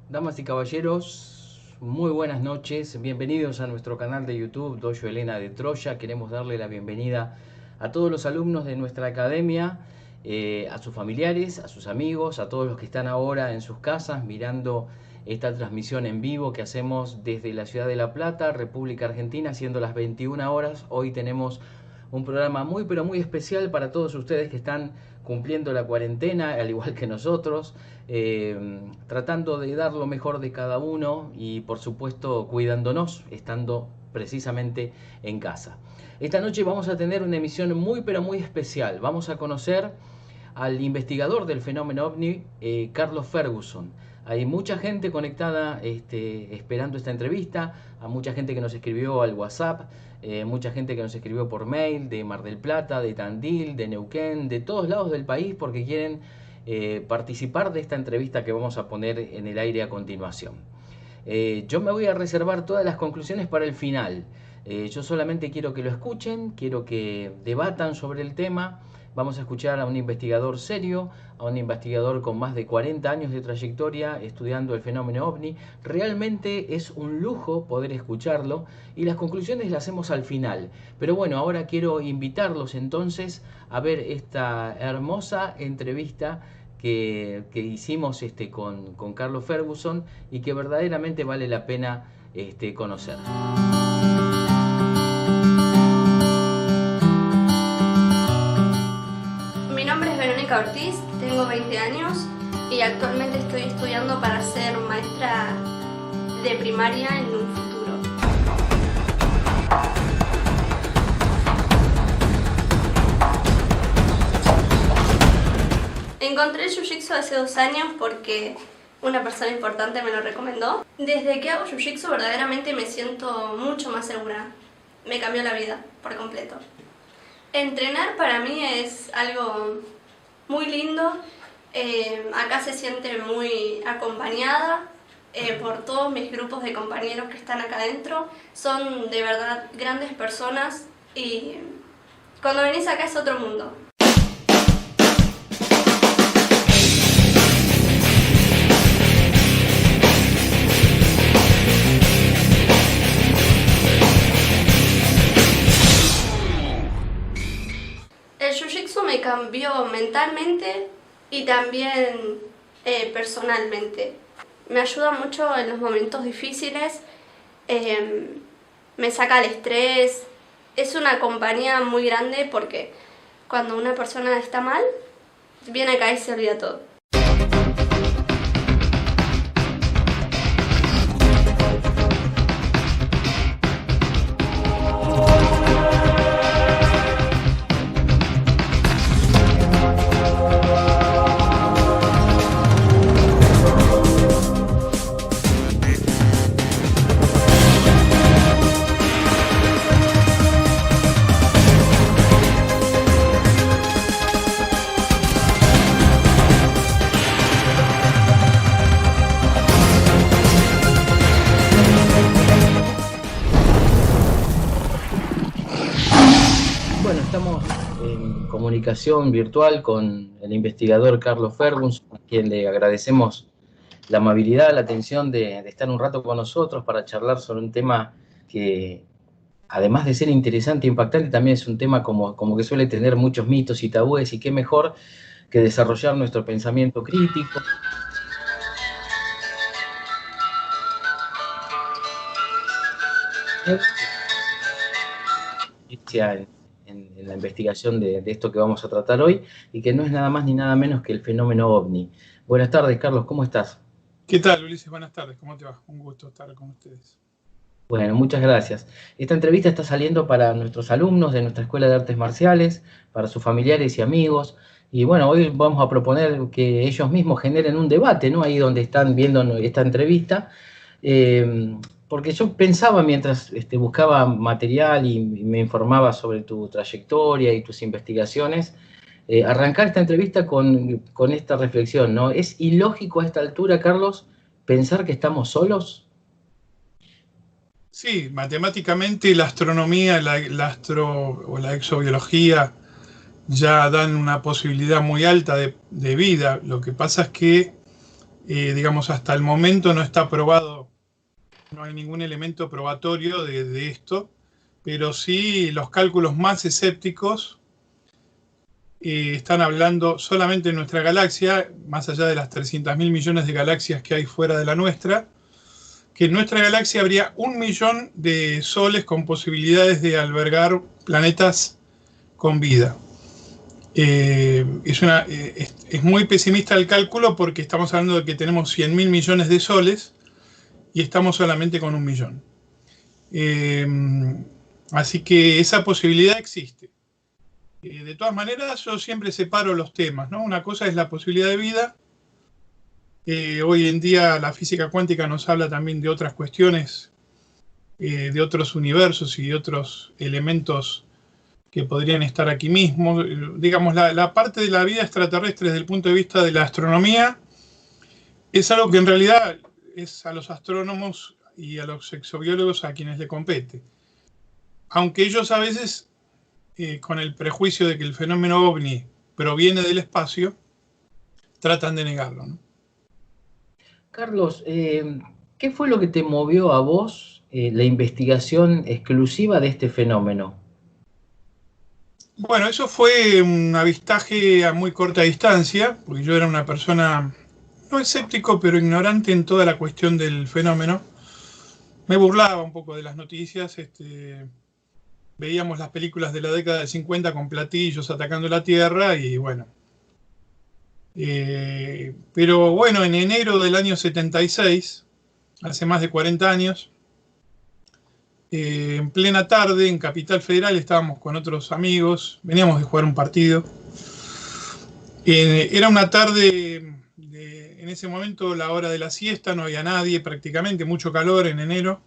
Damas y caballeros, muy buenas noches. Bienvenidos a nuestro canal de YouTube, Dojo Elena de Troya. Queremos darle la bienvenida a todos los alumnos de nuestra academia, a sus familiares, a sus amigos, a todos los que están ahora en sus casas mirando esta transmisión en vivo que hacemos desde la ciudad de La Plata, República Argentina, siendo las 21 horas. Hoy tenemos un programa muy pero muy especial para todos ustedes que están cumpliendo la cuarentena, al igual que nosotros, tratando de dar lo mejor de cada uno y por supuesto cuidándonos, estando precisamente en casa. Esta noche vamos a tener una emisión muy pero muy especial. Vamos a conocer al investigador del fenómeno OVNI, Carlos Ferguson. Hay mucha gente conectada esperando esta entrevista, a mucha gente que nos escribió al WhatsApp, mucha gente que nos escribió por mail de Mar del Plata, de Tandil, de Neuquén, de todos lados del país porque quieren participar de esta entrevista que vamos a poner en el aire a continuación. Yo me voy a reservar todas las conclusiones para el final. Yo solamente quiero que lo escuchen, quiero que debatan sobre el tema. Vamos a escuchar a un investigador serio, a un investigador con más de 40 años de trayectoria estudiando el fenómeno OVNI. Realmente es un lujo poder escucharlo y las conclusiones las hacemos al final. Pero bueno, ahora quiero invitarlos entonces a ver esta hermosa entrevista que hicimos con Carlos Ferguson y que verdaderamente vale la pena conocer. Mi nombre es Verónica Ortiz, tengo 20 años y actualmente estoy estudiando para ser maestra de primaria en un futuro. Encontré el Jiu-Jitsu hace 2 años porque una persona importante me lo recomendó. Desde que hago Jiu-Jitsu verdaderamente me siento mucho más segura. Me cambió la vida por completo. Entrenar para mí es algo muy lindo. Acá se siente muy acompañada por todos mis grupos de compañeros que están acá adentro. Son de verdad grandes personas y cuando venís acá es otro mundo. El Jiu-Jitsu me cambió mentalmente y también personalmente. Me ayuda mucho en los momentos difíciles, me saca el estrés. Es una compañía muy grande porque cuando una persona está mal, viene acá y se olvida todo. Bueno, estamos en comunicación virtual con el investigador Carlos Ferguson, a quien le agradecemos la amabilidad, la atención de estar un rato con nosotros para charlar sobre un tema que, además de ser interesante e impactante, también es un tema como que suele tener muchos mitos y tabúes, y qué mejor que desarrollar nuestro pensamiento crítico. En la investigación de esto que vamos a tratar hoy, y que no es nada más ni nada menos que el fenómeno OVNI. Buenas tardes, Carlos, ¿cómo estás? ¿Qué tal, Ulises? Buenas tardes, ¿cómo te va? Un gusto estar con ustedes. Bueno, muchas gracias. Esta entrevista está saliendo para nuestros alumnos de nuestra Escuela de Artes Marciales, para sus familiares y amigos, y bueno, hoy vamos a proponer que ellos mismos generen un debate, ¿no? Ahí donde están viendo esta entrevista, porque yo pensaba mientras buscaba material y me informaba sobre tu trayectoria y tus investigaciones, arrancar esta entrevista con esta reflexión, ¿no? ¿Es ilógico a esta altura, Carlos, pensar que estamos solos? Sí, matemáticamente la astronomía, la exobiología ya dan una posibilidad muy alta de vida. Lo que pasa es que digamos, hasta el momento no está probado, no hay ningún elemento probatorio de esto, pero sí los cálculos más escépticos están hablando solamente en nuestra galaxia, más allá de las 300.000 millones de galaxias que hay fuera de la nuestra, que en nuestra galaxia habría 1 millón de soles con posibilidades de albergar planetas con vida. Es muy pesimista el cálculo porque estamos hablando de que tenemos 100.000 millones de soles y estamos solamente con 1 millón. Así que esa posibilidad existe. De todas maneras, yo siempre separo los temas, ¿no? Una cosa es la posibilidad de vida. Hoy en día la física cuántica nos habla también de otras cuestiones, de otros universos y de otros elementos que podrían estar aquí mismo. Digamos, la parte de la vida extraterrestre desde el punto de vista de la astronomía es algo que en realidad es a los astrónomos y a los exobiólogos a quienes le compete. Aunque ellos a veces, con el prejuicio de que el fenómeno ovni proviene del espacio, tratan de negarlo, ¿no? Carlos, ¿qué fue lo que te movió a vos la investigación exclusiva de este fenómeno? Bueno, eso fue un avistaje a muy corta distancia, porque yo era una persona, no escéptico, pero ignorante en toda la cuestión del fenómeno. Me burlaba un poco de las noticias, veíamos las películas de la década del 50 con platillos atacando la Tierra y bueno. Pero bueno, en enero del año 76, hace más de 40 años, en plena tarde en Capital Federal estábamos con otros amigos, veníamos de jugar un partido. Era una tarde, en ese momento la hora de la siesta, no había nadie prácticamente, mucho calor en enero,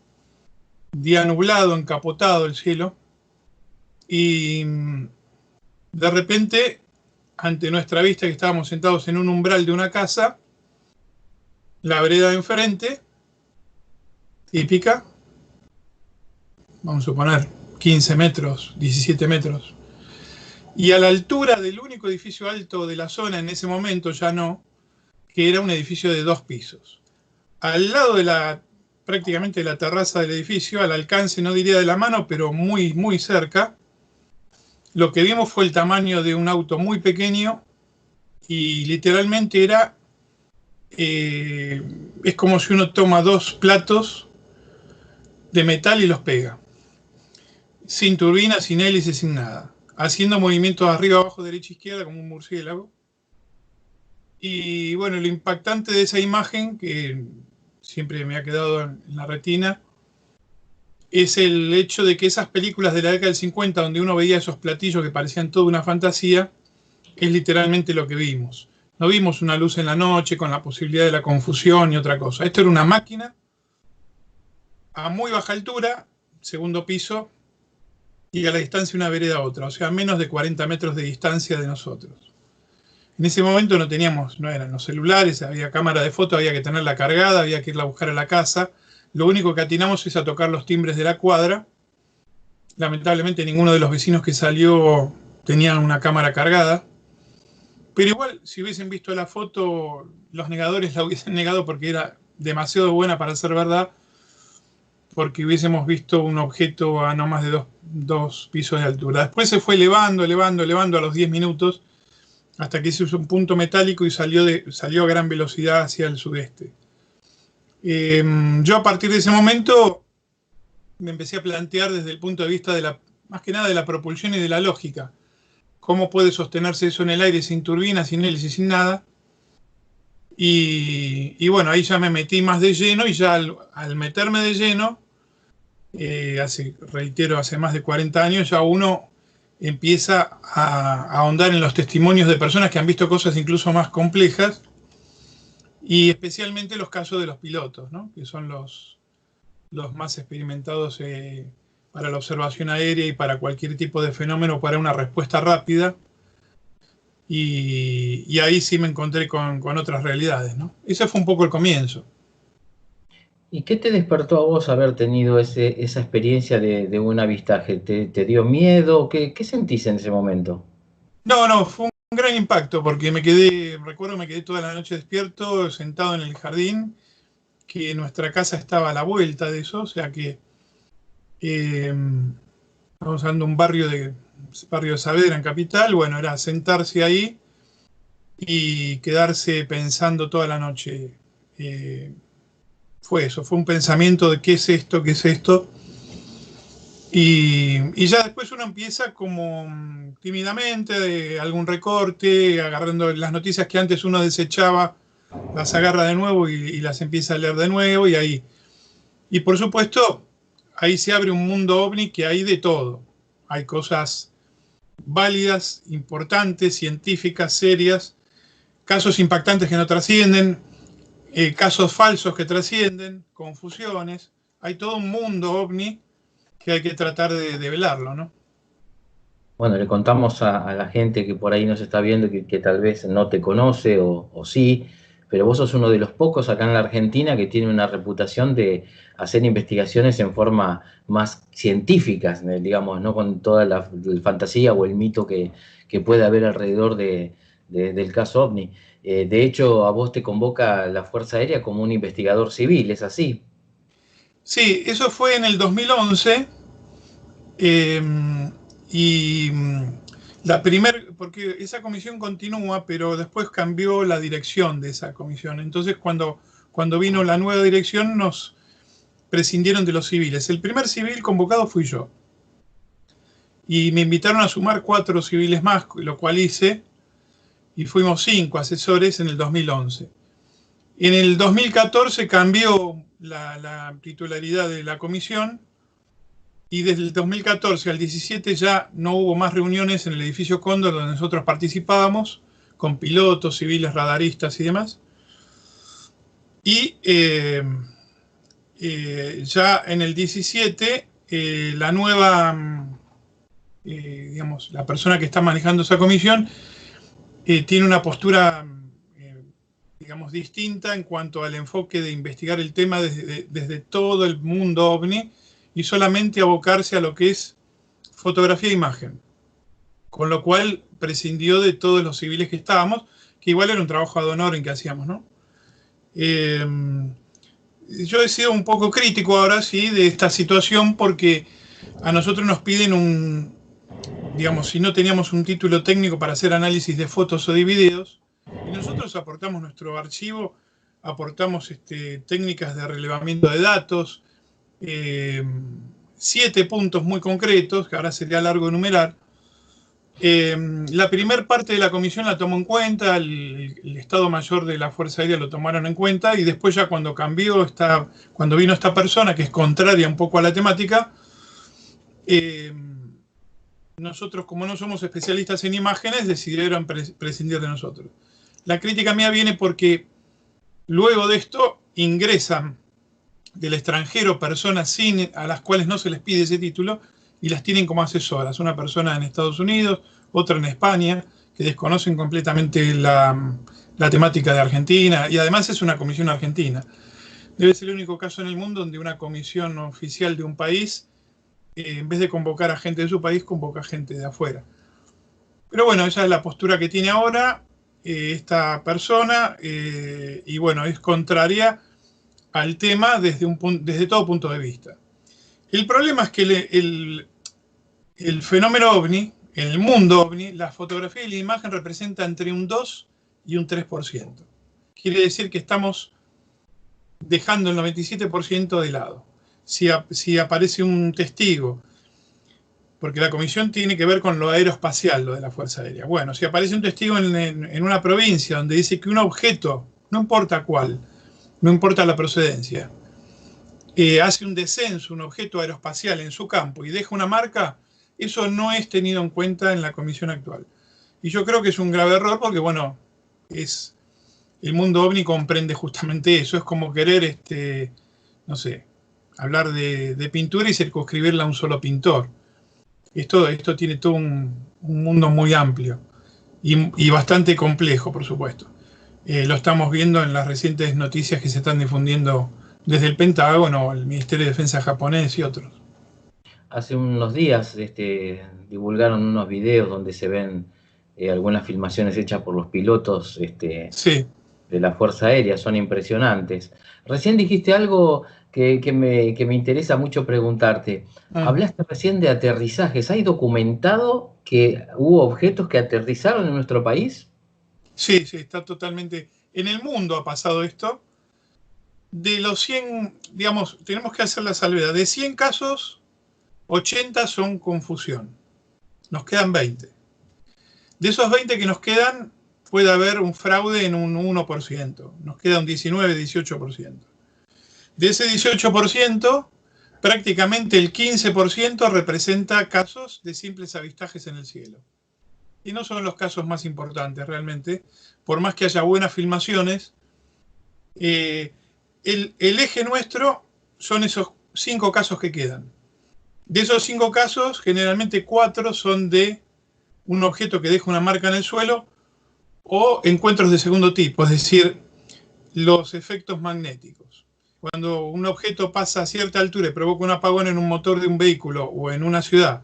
día nublado, encapotado el cielo, y de repente, ante nuestra vista, que estábamos sentados en un umbral de una casa, la vereda de enfrente, típica, vamos a suponer 15 metros, 17 metros, y a la altura del único edificio alto de la zona en ese momento, ya no, que era un edificio de 2 pisos. Al lado de prácticamente de la terraza del edificio, al alcance, no diría de la mano, pero muy, muy cerca, lo que vimos fue el tamaño de un auto muy pequeño y literalmente era, es como si uno toma 2 platos de metal y los pega. Sin turbina, sin hélice, sin nada. Haciendo movimientos arriba, abajo, derecha, izquierda, como un murciélago. Y bueno, lo impactante de esa imagen, que siempre me ha quedado en la retina, es el hecho de que esas películas de la década del 50, donde uno veía esos platillos que parecían toda una fantasía, es literalmente lo que vimos. No vimos una luz en la noche con la posibilidad de la confusión y otra cosa. Esto era una máquina a muy baja altura, segundo piso, y a la distancia una vereda a otra, o sea, a menos de 40 metros de distancia de nosotros. En ese momento no eran los celulares, había cámara de foto, había que tenerla cargada, había que irla a buscar a la casa. Lo único que atinamos es a tocar los timbres de la cuadra. Lamentablemente ninguno de los vecinos que salió tenía una cámara cargada. Pero igual, si hubiesen visto la foto, los negadores la hubiesen negado porque era demasiado buena para ser verdad, porque hubiésemos visto un objeto a no más de 2 pisos de altura. Después se fue elevando a los 10 minutos, hasta que se hizo un punto metálico y salió a gran velocidad hacia el sudeste. Yo a partir de ese momento me empecé a plantear desde el punto de vista más que nada de la propulsión y de la lógica. ¿Cómo puede sostenerse eso en el aire sin turbina, sin hélice, sin nada? Y bueno, ahí ya me metí más de lleno y ya al meterme de lleno, hace más de 40 años, ya uno empieza a ahondar en los testimonios de personas que han visto cosas incluso más complejas, y especialmente los casos de los pilotos, ¿no? Que son los más experimentados para la observación aérea y para cualquier tipo de fenómeno, para una respuesta rápida. Y ahí sí me encontré con otras realidades, ¿no? Ese fue un poco el comienzo. ¿Y qué te despertó a vos haber tenido esa experiencia de un avistaje? ¿Te dio miedo? ¿Qué sentís en ese momento? No, fue un gran impacto porque recuerdo me quedé toda la noche despierto, sentado en el jardín, que nuestra casa estaba a la vuelta de eso, o sea que estamos hablando de un barrio de Saavedra en Capital, bueno, era sentarse ahí y quedarse pensando toda la noche. Fue eso, fue un pensamiento de qué es esto, qué es esto. Y ya después uno empieza como tímidamente, de algún recorte, agarrando las noticias que antes uno desechaba, las agarra de nuevo y las empieza a leer de nuevo y ahí. Y por supuesto, ahí se abre un mundo ovni que hay de todo. Hay cosas válidas, importantes, científicas, serias, casos impactantes que no trascienden, casos falsos que trascienden, confusiones. Hay todo un mundo ovni que hay que tratar de velarlo, ¿no? Bueno, le contamos a la gente que por ahí nos está viendo que tal vez no te conoce o sí, pero vos sos uno de los pocos acá en la Argentina que tiene una reputación de hacer investigaciones en forma más científicas, digamos, no con toda la fantasía o el mito que puede haber alrededor del caso OVNI. De hecho, a vos te convoca la Fuerza Aérea como un investigador civil, ¿es así? Sí, eso fue en el 2011 y porque esa comisión continúa, pero después cambió la dirección de esa comisión. Entonces, cuando vino la nueva dirección, nos prescindieron de los civiles. El primer civil convocado fui yo. Y me invitaron a sumar 4 civiles más, lo cual hice, y fuimos 5 asesores en el 2011. En el 2014 cambió la titularidad de la comisión y desde el 2014 al 17 ya no hubo más reuniones en el edificio Cóndor donde nosotros participábamos, con pilotos, civiles, radaristas y demás. Y ya en el 17, la nueva, digamos, la persona que está manejando esa comisión tiene una postura, digamos, distinta en cuanto al enfoque de investigar el tema desde todo el mundo ovni y solamente abocarse a lo que es fotografía e imagen. Con lo cual prescindió de todos los civiles que estábamos, que igual era un trabajo ad honorem que hacíamos, ¿no? Yo he sido un poco crítico ahora sí de esta situación porque a nosotros nos piden digamos, si no teníamos un título técnico para hacer análisis de fotos o de videos, y nosotros aportamos nuestro archivo, aportamos técnicas de relevamiento de datos, 7 puntos muy concretos, que ahora sería largo enumerar. La primera parte de la comisión la tomó en cuenta, el Estado Mayor de la Fuerza Aérea lo tomaron en cuenta, y después ya cuando cuando vino esta persona, que es contraria un poco a la temática, nosotros, como no somos especialistas en imágenes, decidieron prescindir de nosotros. La crítica mía viene porque luego de esto ingresan del extranjero personas a las cuales no se les pide ese título y las tienen como asesoras. Una persona en Estados Unidos, otra en España, que desconocen completamente la temática de Argentina, y además es una comisión argentina. Debe ser el único caso en el mundo donde una comisión oficial de un país, en vez de convocar a gente de su país, convoca a gente de afuera. Pero bueno, esa es la postura que tiene ahora esta persona, y bueno, es contraria al tema desde todo punto de vista. El problema es que el fenómeno ovni, en el mundo ovni, la fotografía y la imagen representan entre un 2 y un 3%. Quiere decir que estamos dejando el 97% de lado. Si aparece un testigo, porque la comisión tiene que ver con lo aeroespacial, lo de la Fuerza Aérea. Bueno, si aparece un testigo en una provincia donde dice que un objeto, no importa cuál, no importa la procedencia, hace un descenso, un objeto aeroespacial en su campo y deja una marca, eso no es tenido en cuenta en la comisión actual. Y yo creo que es un grave error porque, bueno, el mundo ovni comprende justamente eso. Es como querer, no sé, hablar de pintura y circunscribirla a un solo pintor. Esto tiene todo un mundo muy amplio y bastante complejo, por supuesto. Lo estamos viendo en las recientes noticias que se están difundiendo desde el Pentágono, el Ministerio de Defensa japonés y otros. Hace unos días divulgaron unos videos donde se ven algunas filmaciones hechas por los pilotos Sí. de la Fuerza Aérea, son impresionantes. Recién dijiste algo que me interesa mucho preguntarte. Hablaste recién de aterrizajes. ¿Hay documentado que hubo objetos que aterrizaron en nuestro país? Sí, sí, está totalmente... En el mundo ha pasado esto. De los 100, digamos, tenemos que hacer la salvedad. De 100 casos, 80 son confusión. Nos quedan 20. De esos 20 que nos quedan, puede haber un fraude en un 1%. Nos queda un 19, 18%. De ese 18%, prácticamente el 15% representa casos de simples avistajes en el cielo. Y no son los casos más importantes realmente, por más que haya buenas filmaciones. El eje nuestro son esos 5 casos que quedan. De esos 5 casos, generalmente 4 son de un objeto que deja una marca en el suelo o encuentros de segundo tipo, es decir, los efectos magnéticos. Cuando un objeto pasa a cierta altura y provoca un apagón en un motor de un vehículo o en una ciudad,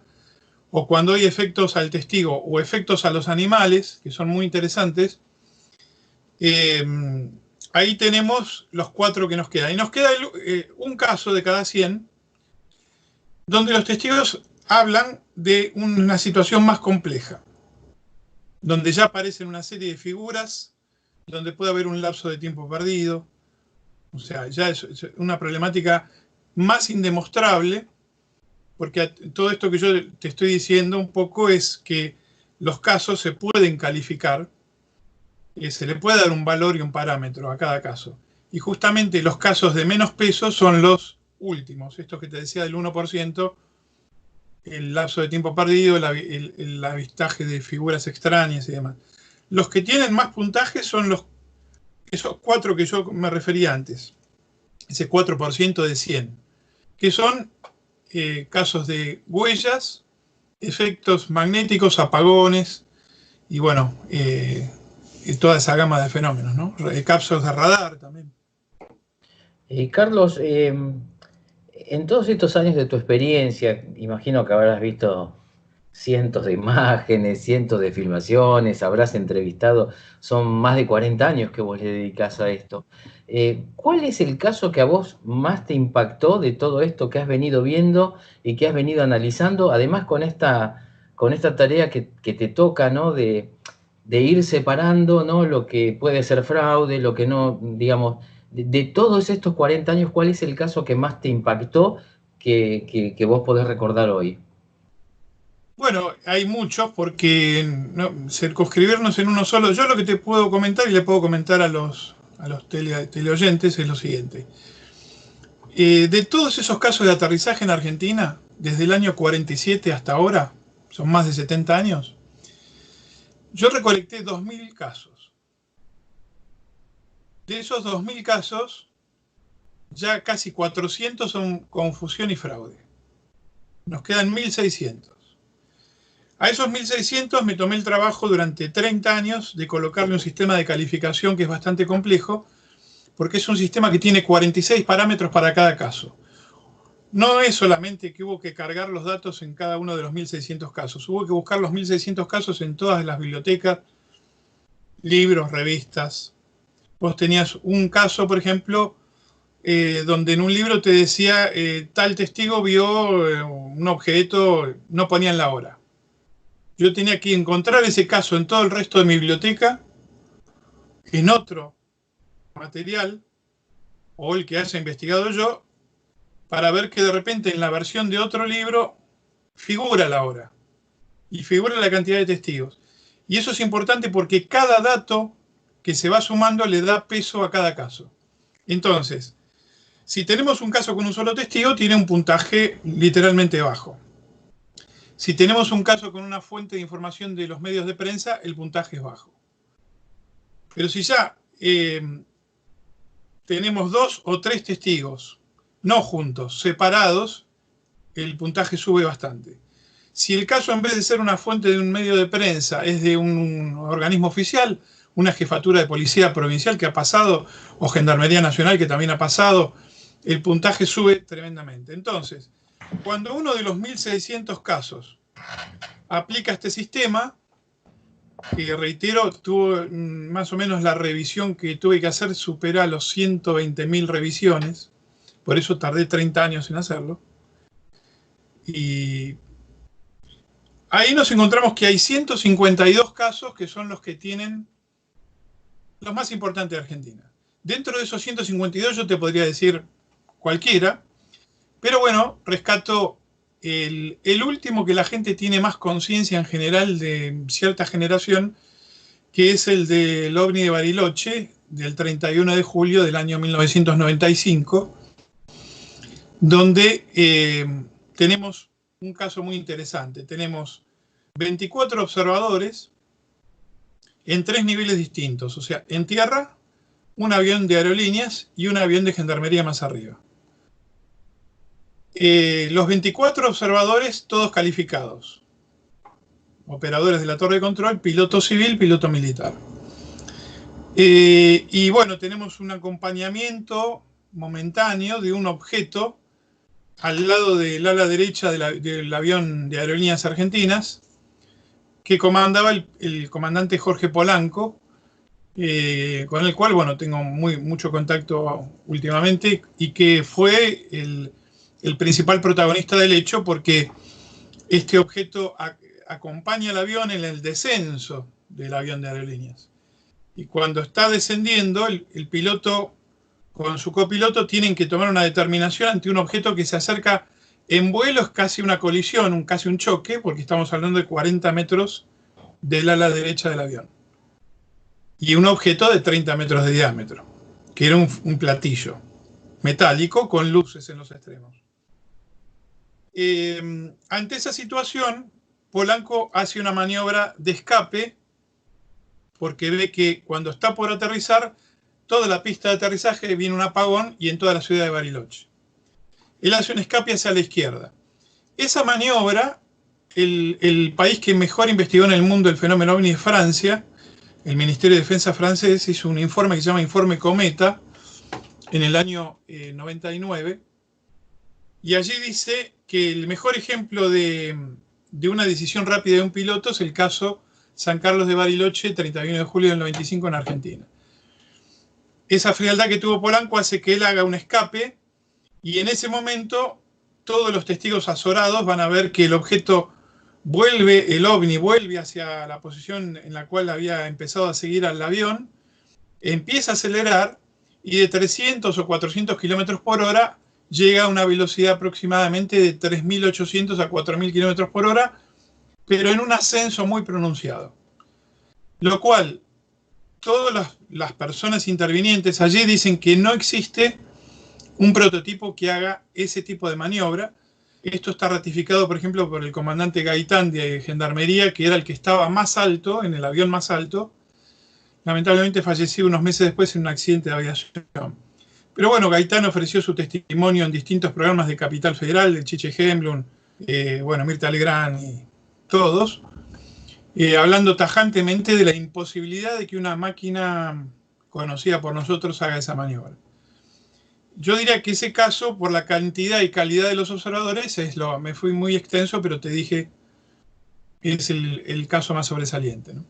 o cuando hay efectos al testigo o efectos a los animales, que son muy interesantes, ahí tenemos los 4 que nos quedan. Y nos queda un caso de cada 100, donde los testigos hablan de una situación más compleja, donde ya aparecen una serie de figuras, donde puede haber un lapso de tiempo perdido. O sea, ya es una problemática más indemostrable, porque todo esto que yo te estoy diciendo un poco es que los casos se pueden calificar, se le puede dar un valor y un parámetro a cada caso. Y justamente los casos de menos peso son los últimos, estos que te decía del 1%, el lapso de tiempo perdido, el avistaje de figuras extrañas y demás. Los que tienen más puntaje son esos 4 que yo me refería antes, ese 4% de 100, que son casos de huellas, efectos magnéticos, apagones y bueno, toda esa gama de fenómenos, ¿no? Cápsulas de radar también. Carlos, en todos estos años de tu experiencia, imagino que habrás visto cientos de imágenes, cientos de filmaciones, habrás entrevistado, son más de 40 años que vos le dedicás a esto. ¿Cuál es el caso que a vos más te impactó de todo esto que has venido viendo y que has venido analizando, además con esta tarea que te toca, ¿no? De ir separando, ¿no? Lo que puede ser fraude, lo que no, digamos, de todos estos 40 años, ¿cuál es el caso que más te impactó que vos podés recordar hoy? Bueno, hay muchos porque circunscribirnos en uno solo. Yo lo que te puedo comentar y le puedo comentar a los teleoyentes es lo siguiente. De todos esos casos de aterrizaje en Argentina, desde el año 47 hasta ahora, son más de 70 años, yo recolecté 2.000 casos. De esos 2.000 casos, ya casi 400 son confusión y fraude. Nos quedan 1.600. A esos 1.600 me tomé el trabajo durante 30 años de colocarle un sistema de calificación que es bastante complejo, porque es un sistema que tiene 46 parámetros para cada caso. No es solamente que hubo que cargar los datos en cada uno de los 1.600 casos, hubo que buscar los 1.600 casos en todas las bibliotecas, libros, revistas. Vos tenías un caso, por ejemplo, donde en un libro te decía tal testigo vio un objeto, no ponían la hora. Yo tenía que encontrar ese caso en todo el resto de mi biblioteca, en otro material, o el que haya investigado yo, para ver que de repente en la versión de otro libro figura la hora y figura la cantidad de testigos. Y eso es importante porque cada dato que se va sumando le da peso a cada caso. Entonces, si tenemos un caso con un solo testigo, tiene un puntaje literalmente bajo. Si tenemos un caso con una fuente de información de los medios de prensa, el puntaje es bajo. Pero si ya tenemos 2 o 3 testigos, no juntos, separados, el puntaje sube bastante. Si el caso, en vez de ser una fuente de un medio de prensa, es de un organismo oficial, una jefatura de policía provincial que ha pasado, o Gendarmería Nacional que también ha pasado, el puntaje sube tremendamente. Entonces, cuando uno de los 1.600 casos aplica este sistema, que reitero, tuvo más o menos la revisión que tuve que hacer, supera los 120.000 revisiones, por eso tardé 30 años en hacerlo. Y ahí nos encontramos que hay 152 casos que son los que tienen los más importantes de Argentina. Dentro de esos 152 yo te podría decir cualquiera, pero bueno, rescato el último que la gente tiene más conciencia en general de cierta generación, que es el del OVNI de Bariloche, del 31 de julio del año 1995, donde tenemos un caso muy interesante. Tenemos 24 observadores en 3 niveles distintos, o sea, en tierra, un avión de aerolíneas y un avión de gendarmería más arriba. Los 24 observadores, todos calificados. Operadores de la torre de control, piloto civil, piloto militar. Y bueno, tenemos un acompañamiento momentáneo de un objeto al lado del ala derecha del avión de Aerolíneas Argentinas, que comandaba el comandante Jorge Polanco, con el cual, bueno, tengo mucho contacto últimamente, y que fue el principal protagonista del hecho, porque este objeto acompaña al avión en el descenso del avión de Aerolíneas. Y cuando está descendiendo, el piloto con su copiloto tienen que tomar una determinación ante un objeto que se acerca en vuelo, es casi una colisión, casi un choque, porque estamos hablando de 40 metros del ala derecha del avión. Y un objeto de 30 metros de diámetro, que era un platillo metálico con luces en los extremos. Ante esa situación, Polanco hace una maniobra de escape, porque ve que cuando está por aterrizar, toda la pista de aterrizaje viene un apagón y en toda la ciudad de Bariloche. Él hace un escape hacia la izquierda. Esa maniobra, el país que mejor investigó en el mundo el fenómeno OVNI es Francia. El Ministerio de Defensa francés hizo un informe que se llama Informe Cometa en el año 99. Y allí dice que el mejor ejemplo de una decisión rápida de un piloto es el caso San Carlos de Bariloche, 31 de julio del 95 en Argentina. Esa frialdad que tuvo Polanco hace que él haga un escape, y en ese momento todos los testigos azorados van a ver que el objeto vuelve, el OVNI vuelve hacia la posición en la cual había empezado a seguir al avión, empieza a acelerar y de 300 o 400 kilómetros por hora llega a una velocidad aproximadamente de 3.800 a 4.000 kilómetros por hora, pero en un ascenso muy pronunciado. Lo cual, todas las personas intervinientes allí dicen que no existe un prototipo que haga ese tipo de maniobra. Esto está ratificado, por ejemplo, por el comandante Gaitán de Gendarmería, que era el que estaba más alto, en el avión más alto. Lamentablemente falleció unos meses después en un accidente de aviación. Pero bueno, Gaitán ofreció su testimonio en distintos programas de Capital Federal, de Chiche Hemblum, Mirta Legrand y todos, hablando tajantemente de la imposibilidad de que una máquina conocida por nosotros haga esa maniobra. Yo diría que ese caso, por la cantidad y calidad de los observadores, me fui muy extenso, pero te dije que es el caso más sobresaliente, ¿no?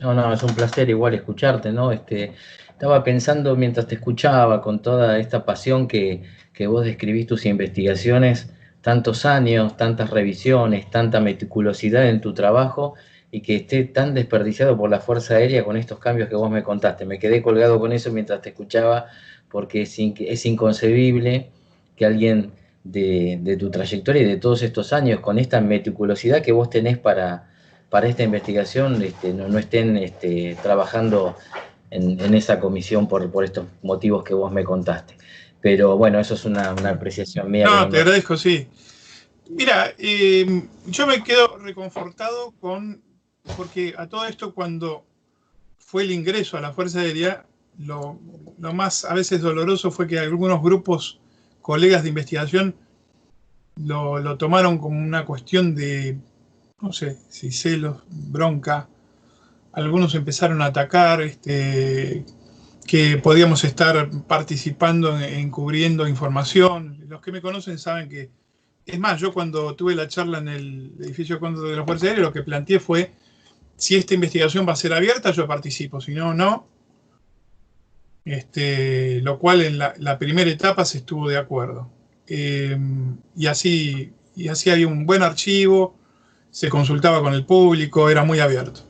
No, es un placer igual escucharte, ¿no? Estaba pensando mientras te escuchaba con toda esta pasión que vos describís tus investigaciones, tantos años, tantas revisiones, tanta meticulosidad en tu trabajo, y que esté tan desperdiciado por la Fuerza Aérea con estos cambios que vos me contaste. Me quedé colgado con eso mientras te escuchaba, porque es inconcebible que alguien de tu trayectoria y de todos estos años, con esta meticulosidad que vos tenés para esta investigación, no estén trabajando en esa comisión por estos motivos que vos me contaste. Pero bueno, eso es una apreciación mía. No, te agradezco, sí. Mira, yo me quedo reconfortado porque a todo esto, cuando fue el ingreso a la Fuerza Aérea, lo más a veces doloroso fue que algunos grupos, colegas de investigación, lo tomaron como una cuestión de, no sé, si celos, bronca. Algunos empezaron a atacar, que podíamos estar participando en cubriendo información. Los que me conocen saben que, es más, yo cuando tuve la charla en el edificio Cóndor de la Fuerza Aérea, lo que planteé fue si esta investigación va a ser abierta, yo participo, si no, no. Lo cual en la primera etapa se estuvo de acuerdo. Y así había un buen archivo, se consultaba con el público, era muy abierto.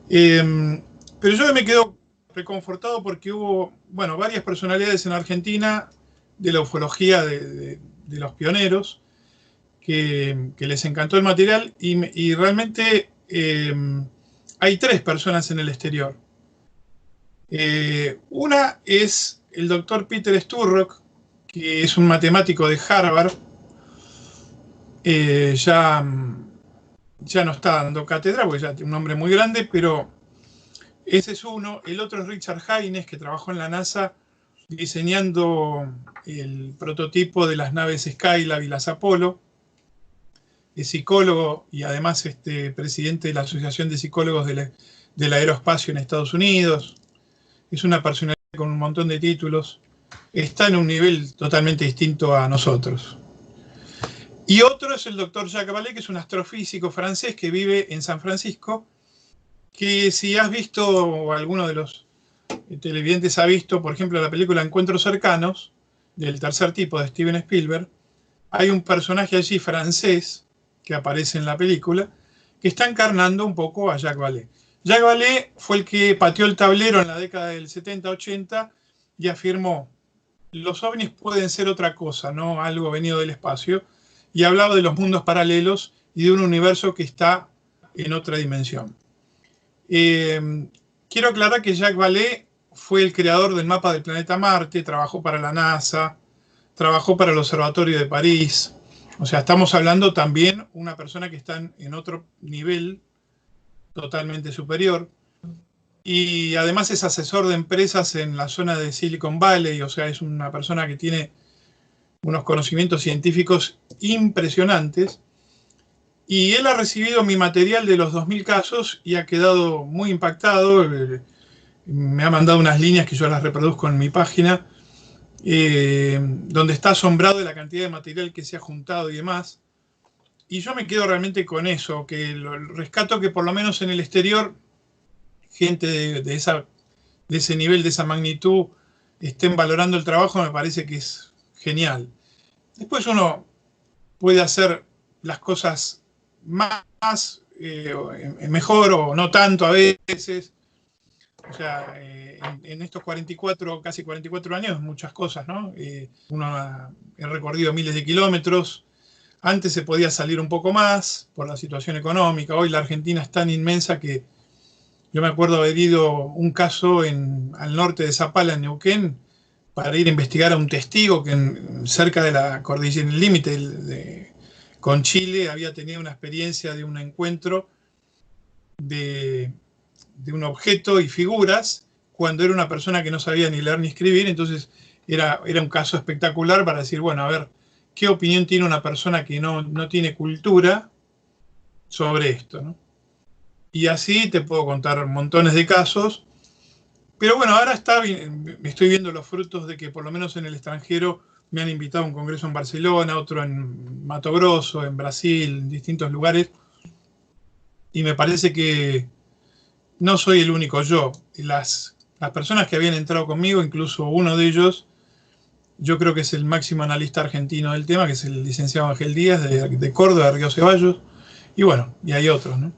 Pero yo me quedo reconfortado porque hubo, bueno, varias personalidades en Argentina de la ufología de los pioneros que les encantó el material y realmente hay 3 personas en el exterior. Una es el doctor Peter Sturrock, que es un matemático de Harvard. Ya no está dando cátedra porque ya tiene un nombre muy grande, pero ese es uno. El otro es Richard Haynes, que trabajó en la NASA diseñando el prototipo de las naves Skylab y las Apollo. Es psicólogo y además presidente de la Asociación de Psicólogos del Aeroespacio en Estados Unidos. Es una personalidad con un montón de títulos. Está en un nivel totalmente distinto a nosotros. Y otro es el doctor Jacques Vallée, que es un astrofísico francés que vive en San Francisco, que si has visto, o alguno de los televidentes ha visto, por ejemplo, la película Encuentros Cercanos, del Tercer Tipo de Steven Spielberg, hay un personaje allí francés que aparece en la película, que está encarnando un poco a Jacques Vallée. Jacques Vallée fue el que pateó el tablero en la década del 70-80 y afirmó: los ovnis pueden ser otra cosa, no algo venido del espacio, y hablaba de los mundos paralelos y de un universo que está en otra dimensión. Quiero aclarar que Jacques Vallée fue el creador del mapa del planeta Marte, trabajó para la NASA, trabajó para el Observatorio de París. O sea, estamos hablando también de una persona que está en otro nivel totalmente superior. Y además es asesor de empresas en la zona de Silicon Valley, o sea, es una persona que tiene unos conocimientos científicos impresionantes. Y él ha recibido mi material de los 2000 casos y ha quedado muy impactado. Me ha mandado unas líneas que yo las reproduzco en mi página, donde está asombrado de la cantidad de material que se ha juntado y demás. Y yo me quedo realmente con eso, que rescato que por lo menos en el exterior, gente de ese nivel, de esa magnitud, estén valorando el trabajo, me parece que es genial. Después uno puede hacer las cosas mejor o no tanto a veces. O sea, en estos casi 44 años, muchas cosas, ¿no? He recorrido miles de kilómetros. Antes se podía salir un poco más por la situación económica. Hoy la Argentina es tan inmensa que yo me acuerdo haber ido un caso al norte de Zapala, en Neuquén, para ir a investigar a un testigo que cerca de la cordillera, en el límite con Chile, había tenido una experiencia de un encuentro de un objeto y figuras cuando era una persona que no sabía ni leer ni escribir. Entonces era un caso espectacular para decir, bueno, a ver, ¿qué opinión tiene una persona que no tiene cultura sobre esto, ¿no? Y así te puedo contar montones de casos. Pero bueno, ahora estoy viendo los frutos de que por lo menos en el extranjero me han invitado a un congreso en Barcelona, otro en Mato Grosso, en Brasil, en distintos lugares. Y me parece que no soy el único yo. Las personas que habían entrado conmigo, incluso uno de ellos, yo creo que es el máximo analista argentino del tema, que es el licenciado Ángel Díaz de Córdoba, de Río Ceballos. Y bueno, y hay otros, ¿no?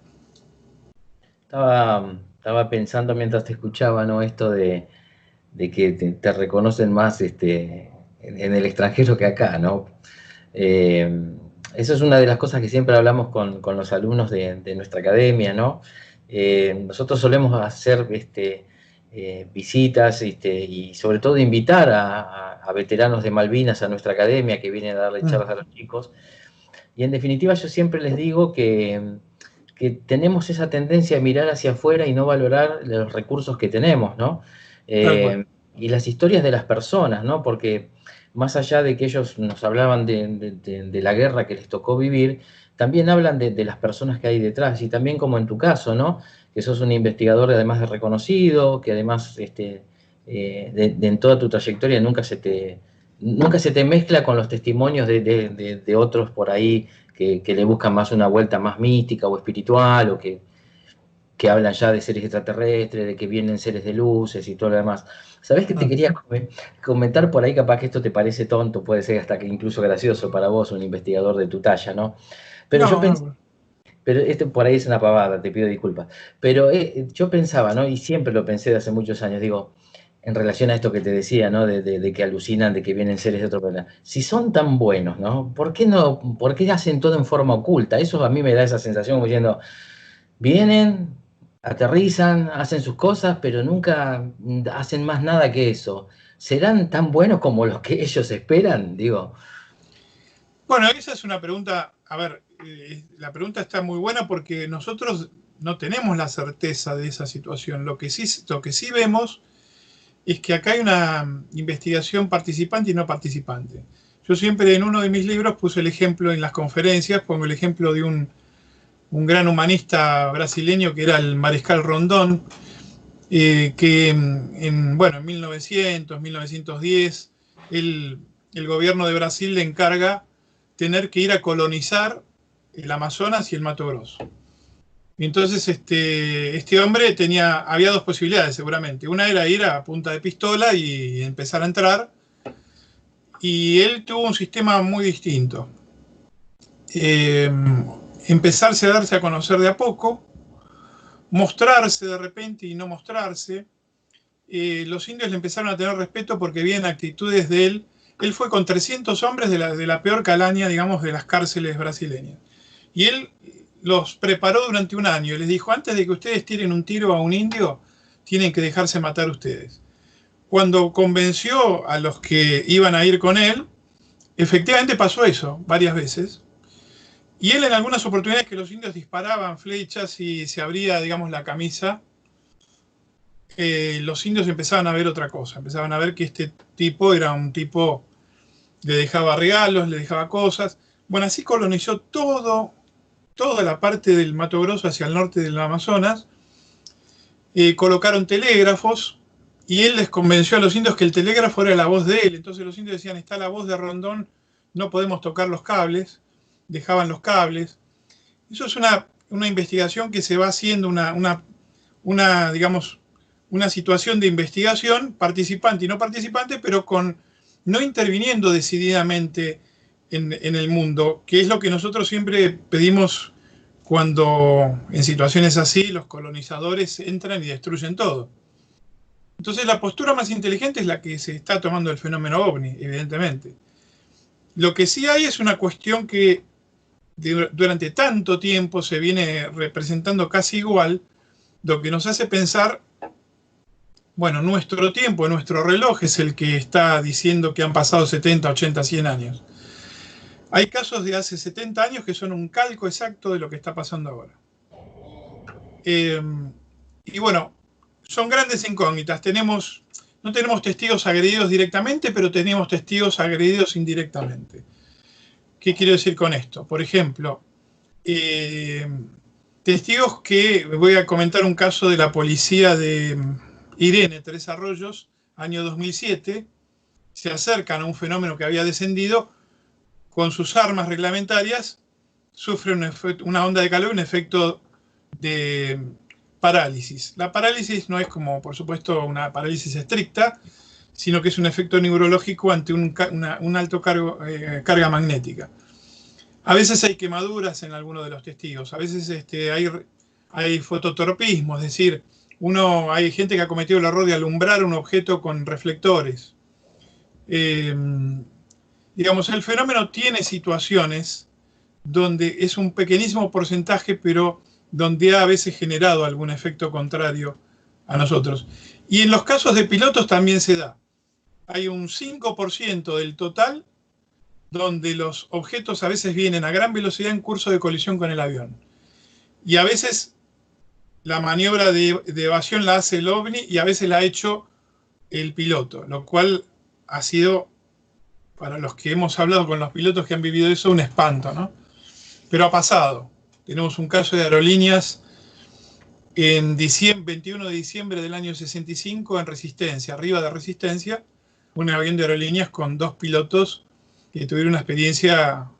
Estaba pensando mientras te escuchaba, ¿no? Esto de que te reconocen más en el extranjero que acá, ¿no? Eso es una de las cosas que siempre hablamos con los alumnos de nuestra academia, ¿no? Nosotros solemos hacer visitas y sobre todo invitar a veteranos de Malvinas a nuestra academia que vienen a darle charlas a los chicos. Y en definitiva yo siempre les digo que tenemos esa tendencia a mirar hacia afuera y no valorar los recursos que tenemos, ¿no? Y las historias de las personas, ¿no? Porque más allá de que ellos nos hablaban de la guerra que les tocó vivir, también hablan de las personas que hay detrás, y también como en tu caso, ¿no? Que sos un investigador además de reconocido, que además en toda tu trayectoria nunca se te mezcla con los testimonios de otros por ahí que le buscan más una vuelta más mística o espiritual, o que que hablan ya de seres extraterrestres, de que vienen seres de luces y todo lo demás. ¿Sabés que te quería comentar por ahí? Capaz que esto te parece tonto, puede ser hasta que incluso gracioso para vos, un investigador de tu talla, ¿no? Pero yo pensé, pero por ahí es una pavada, te pido disculpas. Pero yo pensaba, ¿no? Y siempre lo pensé de hace muchos años, digo, en relación a esto que te decía, ¿no? De que alucinan, de que vienen seres de otro planeta. Si son tan buenos, ¿no? ¿Por qué hacen todo en forma oculta? Eso a mí me da esa sensación como diciendo, vienen, aterrizan, hacen sus cosas, pero nunca hacen más nada que eso. ¿Serán tan buenos como los que ellos esperan? Digo. Bueno, esa es una pregunta, a ver, la pregunta está muy buena porque nosotros no tenemos la certeza de esa situación. Lo que sí vemos es que acá hay una investigación participante y no participante. Yo siempre en uno de mis libros puse el ejemplo en las conferencias, pongo el ejemplo de un gran humanista brasileño que era el Mariscal Rondón, que en 1900, 1910, el gobierno de Brasil le encarga tener que ir a colonizar el Amazonas y el Mato Grosso. Y entonces este hombre había dos posibilidades seguramente. Una era ir a punta de pistola y empezar a entrar. Y él tuvo un sistema muy distinto. Empezarse a darse a conocer de a poco, mostrarse de repente y no mostrarse. Los indios le empezaron a tener respeto porque veían actitudes de él. Él fue con 300 hombres de la peor calaña, digamos, de las cárceles brasileñas. Y él los preparó durante un año. Les dijo, antes de que ustedes tiren un tiro a un indio, tienen que dejarse matar ustedes. Cuando convenció a los que iban a ir con él, efectivamente pasó eso varias veces. Y él en algunas oportunidades que los indios disparaban flechas y se abría, digamos, la camisa, los indios empezaban a ver otra cosa. Empezaban a ver que este tipo era un tipo, le dejaba regalos, le dejaba cosas. Bueno, así colonizó toda la parte del Mato Grosso hacia el norte del Amazonas. Colocaron telégrafos y él les convenció a los indios que el telégrafo era la voz de él. Entonces los indios decían, está la voz de Rondón, no podemos tocar los cables. Dejaban los cables. Eso es una investigación que se va haciendo, digamos, una situación de investigación participante y no participante, pero no interviniendo decididamente en el mundo, que es lo que nosotros siempre pedimos cuando en situaciones así los colonizadores entran y destruyen todo. Entonces la postura más inteligente es la que se está tomando el fenómeno OVNI, evidentemente. Lo que sí hay es una cuestión que durante tanto tiempo se viene representando casi igual, lo que nos hace pensar, bueno, nuestro tiempo, nuestro reloj es el que está diciendo que han pasado 70, 80, 100 años. Hay casos de hace 70 años que son un calco exacto de lo que está pasando ahora. Y bueno, son grandes incógnitas. No tenemos testigos agredidos directamente, pero tenemos testigos agredidos indirectamente. ¿Qué quiero decir con esto? Por ejemplo, testigos que, voy a comentar un caso de la policía de Irene, Tres Arroyos, año 2007, se acercan a un fenómeno que había descendido, con sus armas reglamentarias, sufre una onda de calor, un efecto de parálisis. La parálisis no es como, por supuesto, una parálisis estricta, sino que es un efecto neurológico ante un alto carga magnética. A veces hay quemaduras en algunos de los testigos, a veces hay fototorpismo, es decir, hay gente que ha cometido el error de alumbrar un objeto con reflectores. Digamos, el fenómeno tiene situaciones donde es un pequeñísimo porcentaje, pero donde ha a veces generado algún efecto contrario a nosotros. Y en los casos de pilotos también se da. Hay un 5% del total donde los objetos a veces vienen a gran velocidad en curso de colisión con el avión. Y a veces la maniobra de evasión la hace el OVNI y a veces la ha hecho el piloto, lo cual ha sido, para los que hemos hablado con los pilotos que han vivido eso, un espanto, ¿no? Pero ha pasado. Tenemos un caso de aerolíneas en 21 de diciembre del año 65 en Resistencia, arriba de Resistencia, un avión de aerolíneas con 2 pilotos que tuvieron una experiencia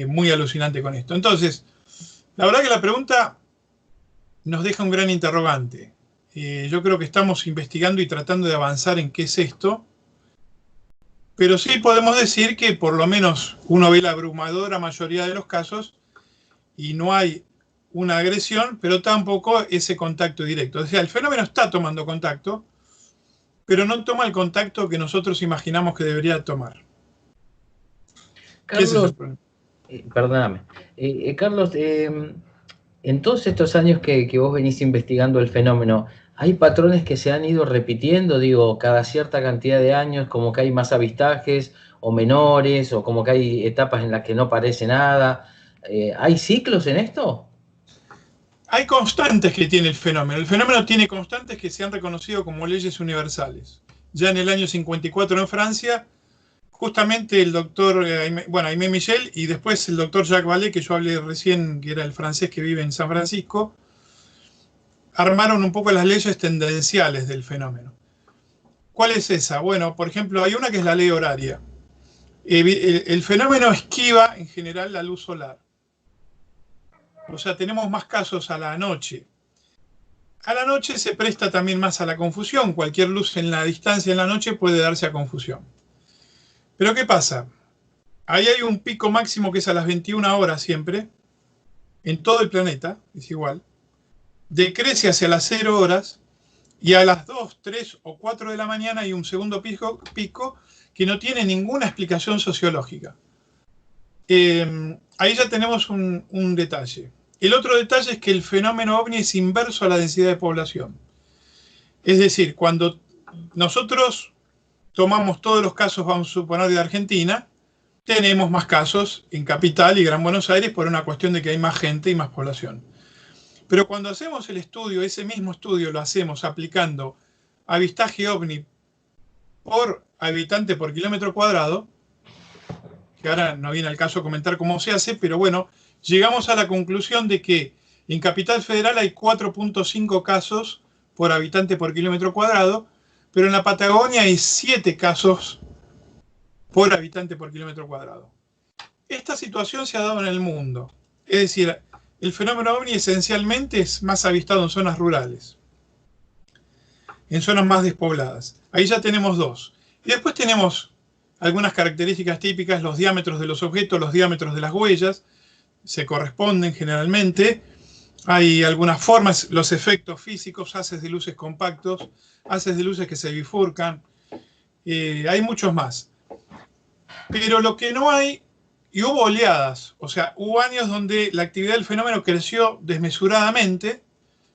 muy alucinante con esto. Entonces, la verdad que la pregunta nos deja un gran interrogante. Yo creo que estamos investigando y tratando de avanzar en qué es esto, pero sí podemos decir que por lo menos uno ve la abrumadora mayoría de los casos y no hay una agresión, pero tampoco ese contacto directo. O sea, el fenómeno está tomando contacto, pero no toma el contacto que nosotros imaginamos que debería tomar. Carlos, perdóname. Carlos, en todos estos años que vos venís investigando el fenómeno, ¿hay patrones que se han ido repitiendo, digo, cada cierta cantidad de años, como que hay más avistajes o menores, o como que hay etapas en las que no aparece nada? ¿Hay ciclos en esto? Hay constantes que tiene el fenómeno. El fenómeno tiene constantes que se han reconocido como leyes universales. Ya en el año 54 en Francia, justamente el doctor, Aimé Michel, y después el doctor Jacques Vallée, que yo hablé recién, que era el francés que vive en San Francisco, armaron un poco las leyes tendenciales del fenómeno. ¿Cuál es esa? Bueno, por ejemplo, hay una que es la ley horaria. El fenómeno esquiva en general la luz solar. O sea, tenemos más casos a la noche. A la noche se presta también más a la confusión. Cualquier luz en la distancia en la noche puede darse a confusión. Pero ¿qué pasa? Ahí hay un pico máximo que es a las 21 horas siempre. En todo el planeta es igual. Decrece hacia las 0 horas. Y a las 2, 3 o 4 de la mañana hay un segundo pico que no tiene ninguna explicación sociológica. Ahí ya tenemos un detalle. El otro detalle es que el fenómeno ovni es inverso a la densidad de población. Es decir, cuando nosotros tomamos todos los casos, vamos a suponer, de Argentina, tenemos más casos en Capital y Gran Buenos Aires por una cuestión de que hay más gente y más población. Pero cuando hacemos el estudio, ese mismo estudio lo hacemos aplicando avistaje ovni por habitante por kilómetro cuadrado, que ahora no viene al caso comentar cómo se hace, pero bueno, llegamos a la conclusión de que en Capital Federal hay 4.5 casos por habitante por kilómetro cuadrado, pero en la Patagonia hay 7 casos por habitante por kilómetro cuadrado. Esta situación se ha dado en el mundo. Es decir, el fenómeno ovni esencialmente es más avistado en zonas rurales, en zonas más despobladas. Ahí ya tenemos 2. Y después tenemos algunas características típicas, los diámetros de los objetos, los diámetros de las huellas, se corresponden generalmente. Hay algunas formas, los efectos físicos, haces de luces compactos, haces de luces que se bifurcan. Hay muchos más. Pero lo que no hay, y hubo oleadas, o sea, hubo años donde la actividad del fenómeno creció desmesuradamente,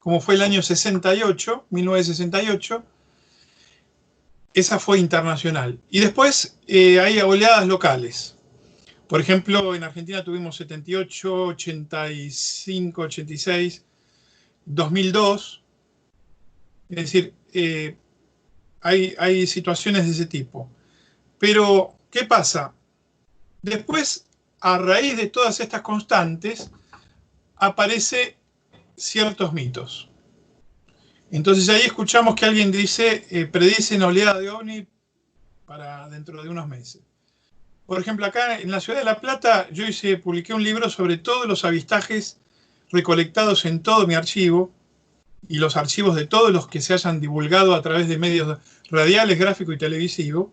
como fue el año 68, 1968, esa fue internacional. Y después hay oleadas locales. Por ejemplo, en Argentina tuvimos 78, 85, 86, 2002. Es decir, hay situaciones de ese tipo. Pero, ¿qué pasa? Después, a raíz de todas estas constantes, aparecen ciertos mitos. Entonces ahí escuchamos que alguien dice, predice una oleada de ovni para dentro de unos meses. Por ejemplo, acá en la ciudad de La Plata, yo publiqué un libro sobre todos los avistajes recolectados en todo mi archivo y los archivos de todos los que se hayan divulgado a través de medios radiales, gráfico y televisivo,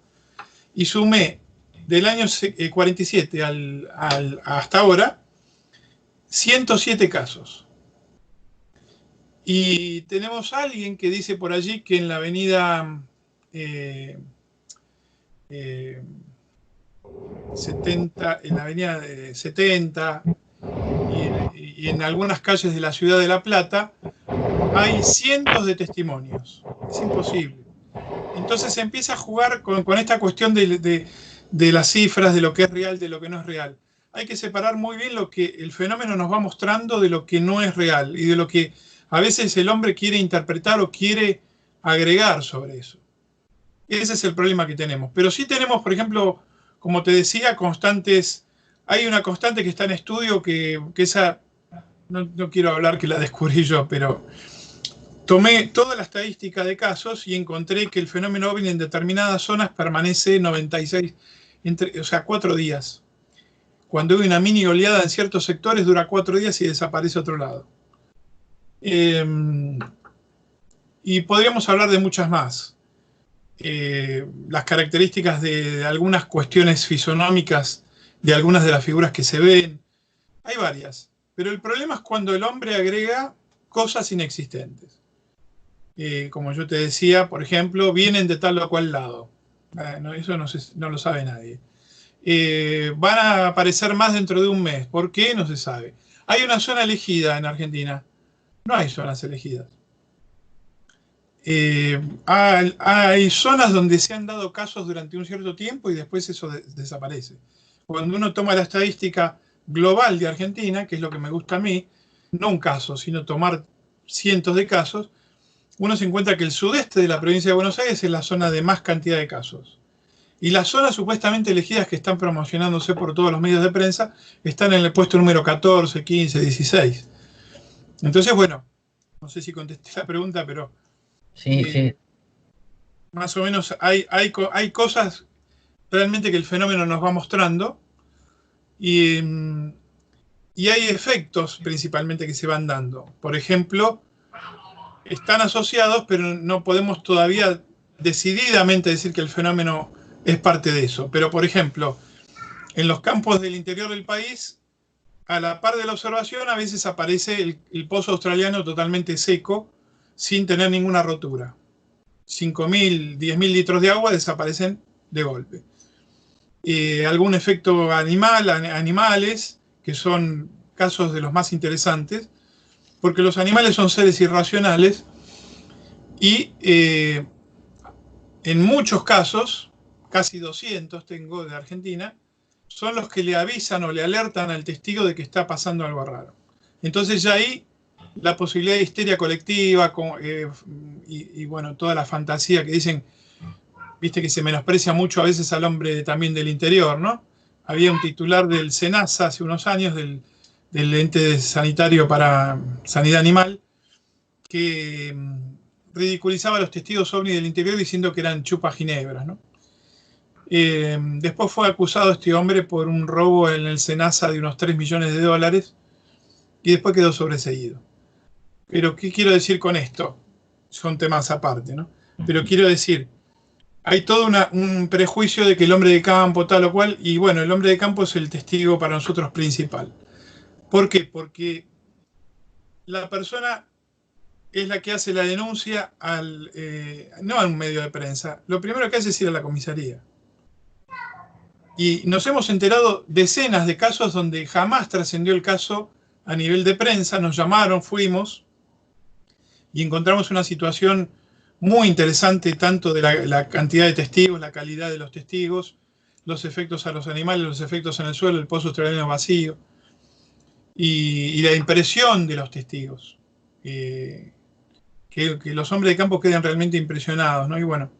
y sumé del año 47 hasta ahora 107 casos. Y tenemos a alguien que dice por allí que en la avenida 70, en la avenida 70 y en algunas calles de la ciudad de La Plata hay cientos de testimonios. Es imposible. Entonces se empieza a jugar con esta cuestión de las cifras, de lo que es real, de lo que no es real. Hay que separar muy bien lo que el fenómeno nos va mostrando de lo que no es real y de lo que a veces el hombre quiere interpretar o quiere agregar sobre eso. Ese es el problema que tenemos. Pero sí tenemos, por ejemplo, como te decía, constantes. Hay una constante que está en estudio que esa, no quiero hablar que la descubrí yo, pero tomé toda la estadística de casos y encontré que el fenómeno ovni en determinadas zonas permanece 96, o sea, 4 días. Cuando hay una mini oleada en ciertos sectores dura 4 días y desaparece a otro lado. Eh, y podríamos hablar de muchas más. Las características de algunas cuestiones fisonómicas de algunas de las figuras que se ven. Hay varias. Pero el problema es cuando el hombre agrega cosas inexistentes. Como yo te decía, por ejemplo, vienen de tal o cual lado. No, eso no lo sabe nadie. Van a aparecer más dentro de un mes. ¿Por qué? No se sabe. Hay una zona elegida en Argentina. No hay zonas elegidas. Hay zonas donde se han dado casos durante un cierto tiempo y después eso desaparece. Cuando uno toma la estadística global de Argentina, que es lo que me gusta a mí, no un caso, sino tomar cientos de casos, uno se encuentra que el sudeste de la provincia de Buenos Aires es la zona de más cantidad de casos. Y las zonas supuestamente elegidas que están promocionándose por todos los medios de prensa están en el puesto número 14, 15, 16. Entonces, bueno, no sé si contesté la pregunta, pero Sí, sí. más o menos hay cosas realmente que el fenómeno nos va mostrando y hay efectos principalmente que se van dando. Por ejemplo, están asociados, pero no podemos todavía decididamente decir que el fenómeno es parte de eso. Pero, por ejemplo, en los campos del interior del país, a la par de la observación, a veces aparece el pozo australiano totalmente seco, sin tener ninguna rotura. 5.000, 10.000 litros de agua desaparecen de golpe. Algún efecto animales, que son casos de los más interesantes, porque los animales son seres irracionales y en muchos casos, casi 200 tengo de Argentina, son los que le avisan o le alertan al testigo de que está pasando algo raro. Entonces ya ahí la posibilidad de histeria colectiva y bueno, toda la fantasía que dicen, viste que se menosprecia mucho a veces al hombre también del interior, ¿no? Había un titular del SENASA hace unos años, del ente sanitario para sanidad animal, que ridiculizaba a los testigos ovni del interior diciendo que eran chupaginebras, ¿no? Después fue acusado este hombre por un robo en el SENASA de unos 3 millones de dólares y después quedó sobreseído. Pero, ¿qué quiero decir con esto? Son temas aparte, ¿no? Pero quiero decir, hay todo un prejuicio de que el hombre de campo, tal o cual, y bueno, el hombre de campo es el testigo para nosotros principal. ¿Por qué? Porque la persona es la que hace la denuncia no a un medio de prensa. Lo primero que hace es ir a la comisaría. Y nos hemos enterado decenas de casos donde jamás trascendió el caso a nivel de prensa. Nos llamaron, fuimos y encontramos una situación muy interesante, tanto de la cantidad de testigos, la calidad de los testigos, los efectos a los animales, los efectos en el suelo, el pozo australiano vacío y la impresión de los testigos. Que los hombres de campo queden realmente impresionados, ¿no? Y bueno,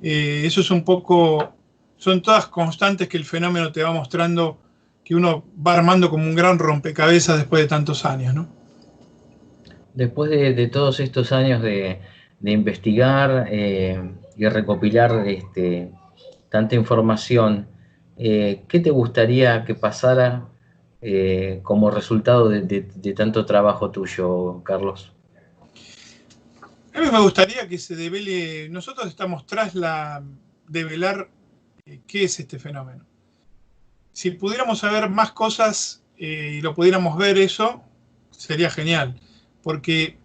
eso es un poco, son todas constantes que el fenómeno te va mostrando, que uno va armando como un gran rompecabezas después de tantos años, ¿no? Después de todos estos años de investigar y recopilar tanta información, ¿qué te gustaría que pasara como resultado de tanto trabajo tuyo, Carlos? A mí me gustaría que se devele, nosotros estamos tras develar qué es este fenómeno. Si pudiéramos saber más cosas y lo pudiéramos ver eso, sería genial, porque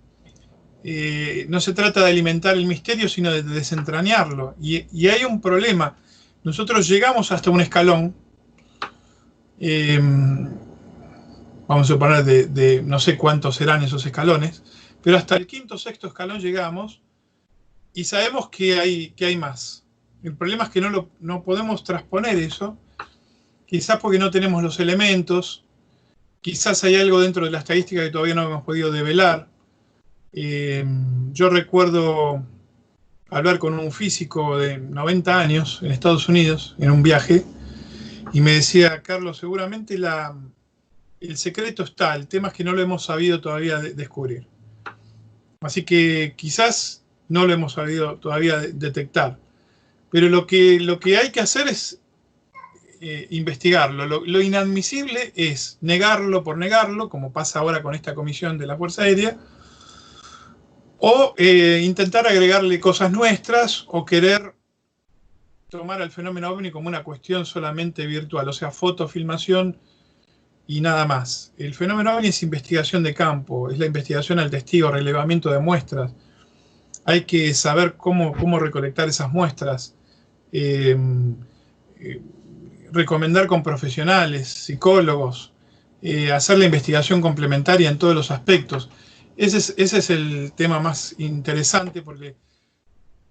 no se trata de alimentar el misterio, sino de desentrañarlo. Y hay un problema. Nosotros llegamos hasta un escalón, vamos a suponer de no sé cuántos serán esos escalones, pero hasta el quinto o sexto escalón llegamos y sabemos que hay más. El problema es que no podemos transponer eso, quizás porque no tenemos los elementos, quizás hay algo dentro de la estadística que todavía no hemos podido develar. Yo recuerdo hablar con un físico de 90 años en Estados Unidos, en un viaje, y me decía, Carlos, seguramente el secreto está, el tema es que no lo hemos sabido todavía descubrir. Así que quizás no lo hemos sabido todavía detectar. Pero lo que hay que hacer es investigarlo. Lo inadmisible es negarlo por negarlo, como pasa ahora con esta comisión de la Fuerza Aérea, o intentar agregarle cosas nuestras o querer tomar al fenómeno ovni como una cuestión solamente virtual, o sea, fotofilmación y nada más. El fenómeno ovni es investigación de campo, es la investigación al testigo, relevamiento de muestras. Hay que saber cómo recolectar esas muestras, recomendar con profesionales, psicólogos, hacer la investigación complementaria en todos los aspectos. Ese es el tema más interesante, porque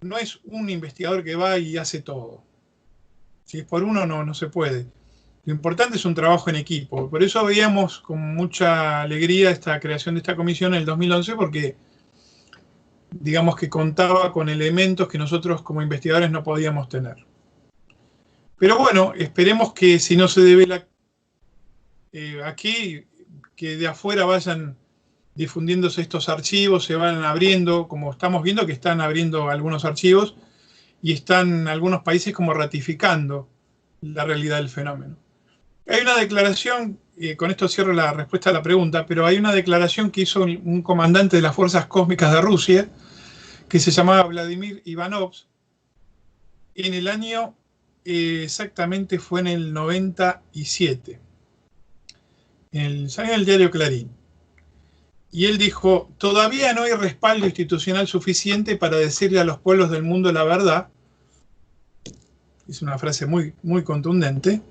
no es un investigador que va y hace todo. Si es por uno, no se puede. Lo importante es un trabajo en equipo. Por eso veíamos con mucha alegría esta creación de esta comisión en el 2011, porque digamos que contaba con elementos que nosotros como investigadores no podíamos tener. Pero bueno, esperemos que si no se devela aquí, que de afuera vayan difundiéndose estos archivos, se van abriendo, como estamos viendo que están abriendo algunos archivos y están algunos países como ratificando la realidad del fenómeno. Hay una declaración, con esto cierro la respuesta a la pregunta, pero hay una declaración que hizo un comandante de las fuerzas cósmicas de Rusia, que se llamaba Vladimir Ivanov, en el año, exactamente fue en el 97, salió en el diario Clarín. Y él dijo: todavía no hay respaldo institucional suficiente para decirle a los pueblos del mundo la verdad. Es una frase muy, muy contundente.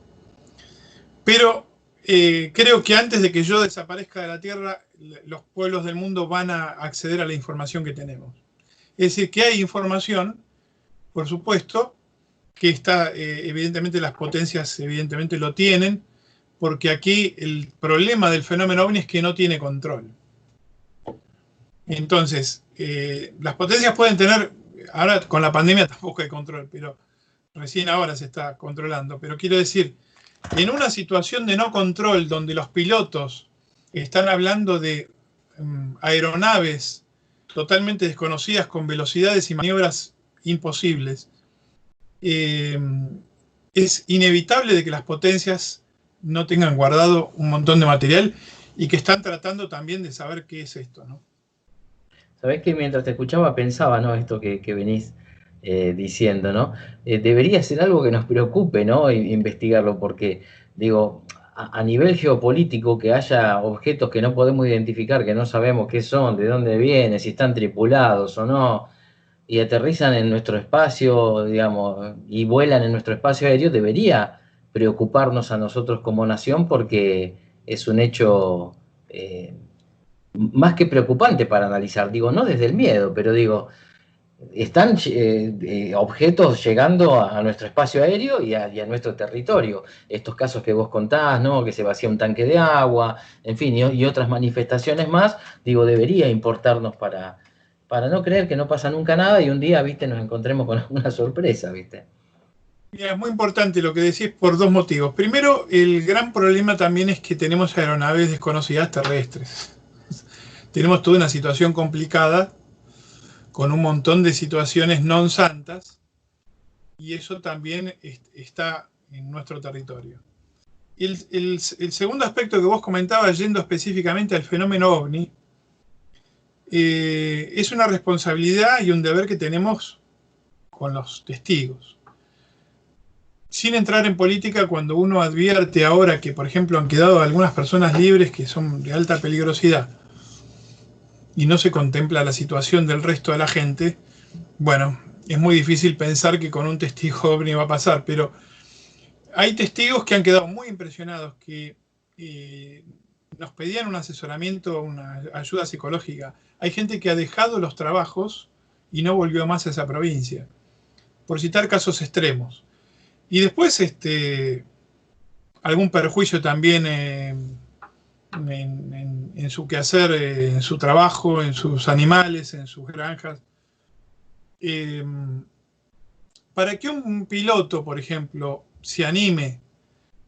Pero creo que antes de que yo desaparezca de la Tierra, los pueblos del mundo van a acceder a la información que tenemos. Es decir, que hay información, por supuesto, que está, evidentemente las potencias evidentemente lo tienen, porque aquí el problema del fenómeno ovni es que no tiene control. Entonces, las potencias pueden tener, ahora con la pandemia tampoco hay control, pero recién ahora se está controlando. Pero quiero decir, en una situación de no control, donde los pilotos están hablando de aeronaves totalmente desconocidas con velocidades y maniobras imposibles, es inevitable de que las potencias no tengan guardado un montón de material y que están tratando también de saber qué es esto, ¿no? Sabés que mientras te escuchaba pensaba, ¿no? Esto que venís diciendo, ¿no? Debería ser algo que nos preocupe, ¿no? Investigarlo, porque, digo, a nivel geopolítico, que haya objetos que no podemos identificar, que no sabemos qué son, de dónde vienen, si están tripulados o no, y aterrizan en nuestro espacio, digamos, y vuelan en nuestro espacio aéreo, debería preocuparnos a nosotros como nación, porque es un hecho más que preocupante para analizar. Digo, no desde el miedo, pero digo, están objetos llegando a nuestro espacio aéreo y a nuestro territorio. Estos casos que vos contás, ¿no? Que se vacía un tanque de agua, en fin, y otras manifestaciones más, digo, debería importarnos para no creer que no pasa nunca nada y un día, viste, nos encontremos con alguna sorpresa, viste. Mira, es muy importante lo que decís por dos motivos. Primero, el gran problema también es que tenemos aeronaves desconocidas terrestres. Tenemos toda una situación complicada, con un montón de situaciones non santas, y eso también está en nuestro territorio. El segundo aspecto que vos comentabas, yendo específicamente al fenómeno ovni, es una responsabilidad y un deber que tenemos con los testigos. Sin entrar en política, cuando uno advierte ahora que, por ejemplo, han quedado algunas personas libres que son de alta peligrosidad, y no se contempla la situación del resto de la gente, bueno, es muy difícil pensar que con un testigo ovni va a pasar, pero hay testigos que han quedado muy impresionados, que nos pedían un asesoramiento, una ayuda psicológica. Hay gente que ha dejado los trabajos y no volvió más a esa provincia, por citar casos extremos. Y después algún perjuicio también en su quehacer, en su trabajo, en sus animales, en sus granjas. Para que un piloto, por ejemplo, se anime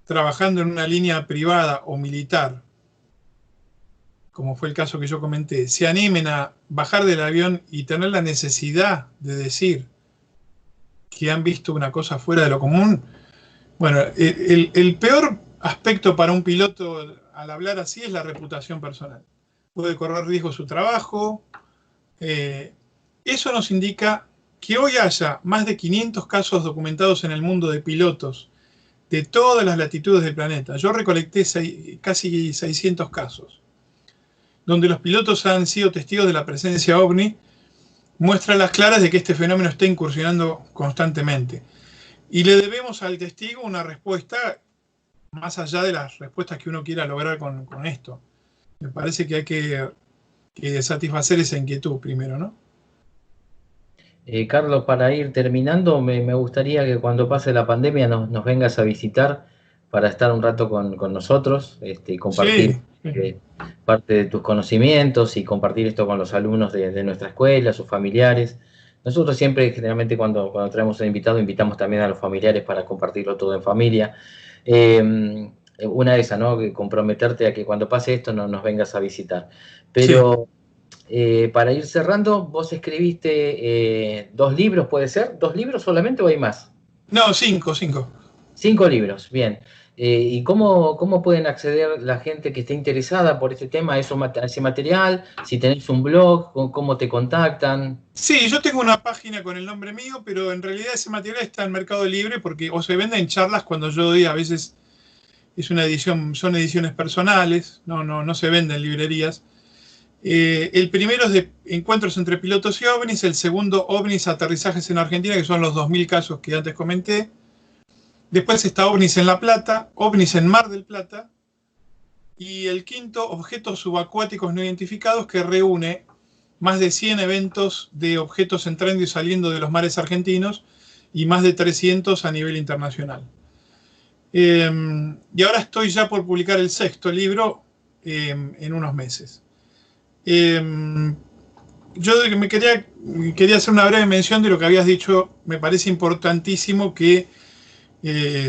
trabajando en una línea privada o militar, como fue el caso que yo comenté, se animen a bajar del avión y tener la necesidad de decir que han visto una cosa fuera de lo común, bueno, el peor aspecto para un piloto al hablar así es la reputación personal. Puede correr riesgo su trabajo, Eso nos indica que hoy haya más de 500 casos documentados en el mundo de pilotos de todas las latitudes del planeta. Yo recolecté casi 600 casos, donde los pilotos han sido testigos de la presencia ovni, muestra las claras de que este fenómeno está incursionando constantemente. Y le debemos al testigo una respuesta más allá de las respuestas que uno quiera lograr con esto. Me parece que hay que satisfacer esa inquietud primero, ¿no? Carlos, para ir terminando, me gustaría que cuando pase la pandemia nos vengas a visitar para estar un rato con nosotros, y compartir Sí. Parte de tus conocimientos y compartir esto con los alumnos de nuestra escuela, sus familiares. Nosotros siempre, generalmente, cuando traemos un invitado, invitamos también a los familiares para compartirlo todo en familia. Una de esas, ¿no? Comprometerte a que cuando pase esto nos vengas a visitar. Pero para ir cerrando, vos escribiste 2 libros, ¿puede ser? ¿2 libros solamente o hay más? No, 5. 5 libros, bien. ¿Y cómo pueden acceder la gente que esté interesada por este tema a ese material? Si tenés un blog, ¿cómo te contactan? Sí, yo tengo una página con el nombre mío, pero en realidad ese material está en Mercado Libre porque o se vende en charlas cuando yo doy, a veces son ediciones personales, no se vende en librerías. El primero es de encuentros entre pilotos y ovnis, el segundo ovnis aterrizajes en Argentina, que son los 2000 casos que antes comenté. Después está ovnis en La Plata, ovnis en Mar del Plata, y el quinto, objetos subacuáticos no identificados, que reúne más de 100 eventos de objetos entrando y saliendo de los mares argentinos y más de 300 a nivel internacional. Y ahora estoy ya por publicar el 6º libro en unos meses. Yo quería hacer una breve mención de lo que habías dicho. Me parece importantísimo que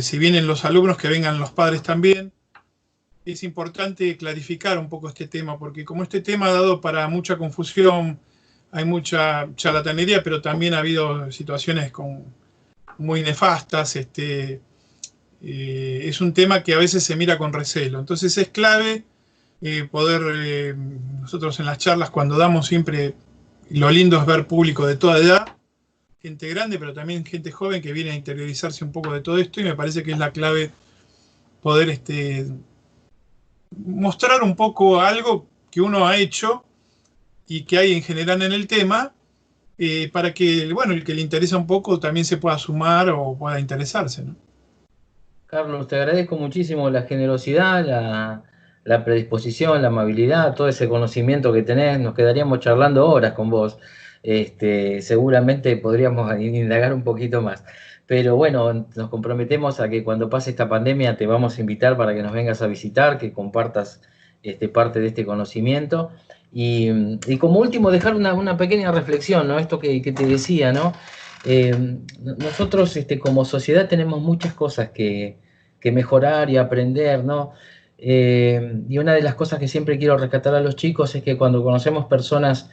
si vienen los alumnos, que vengan los padres también. Es importante clarificar un poco este tema, porque como este tema ha dado para mucha confusión, hay mucha charlatanería, pero también ha habido situaciones muy nefastas. Es un tema que a veces se mira con recelo. Entonces es clave poder, nosotros en las charlas cuando damos siempre, lo lindo es ver público de toda edad, gente grande, pero también gente joven que viene a interiorizarse un poco de todo esto, y me parece que es la clave poder mostrar un poco algo que uno ha hecho y que hay en general en el tema, para que, el que le interesa un poco también se pueda sumar o pueda interesarse, ¿no? Carlos, te agradezco muchísimo la generosidad, la predisposición, la amabilidad, todo ese conocimiento que tenés. Nos quedaríamos charlando horas con vos. Seguramente podríamos indagar un poquito más. Pero bueno, nos comprometemos a que cuando pase esta pandemia te vamos a invitar para que nos vengas a visitar, que compartas parte de este conocimiento. Y como último, dejar una pequeña reflexión, ¿no? Esto que te decía, ¿no? Nosotros como sociedad tenemos muchas cosas que mejorar y aprender, ¿no? Y una de las cosas que siempre quiero rescatar a los chicos es que cuando conocemos personas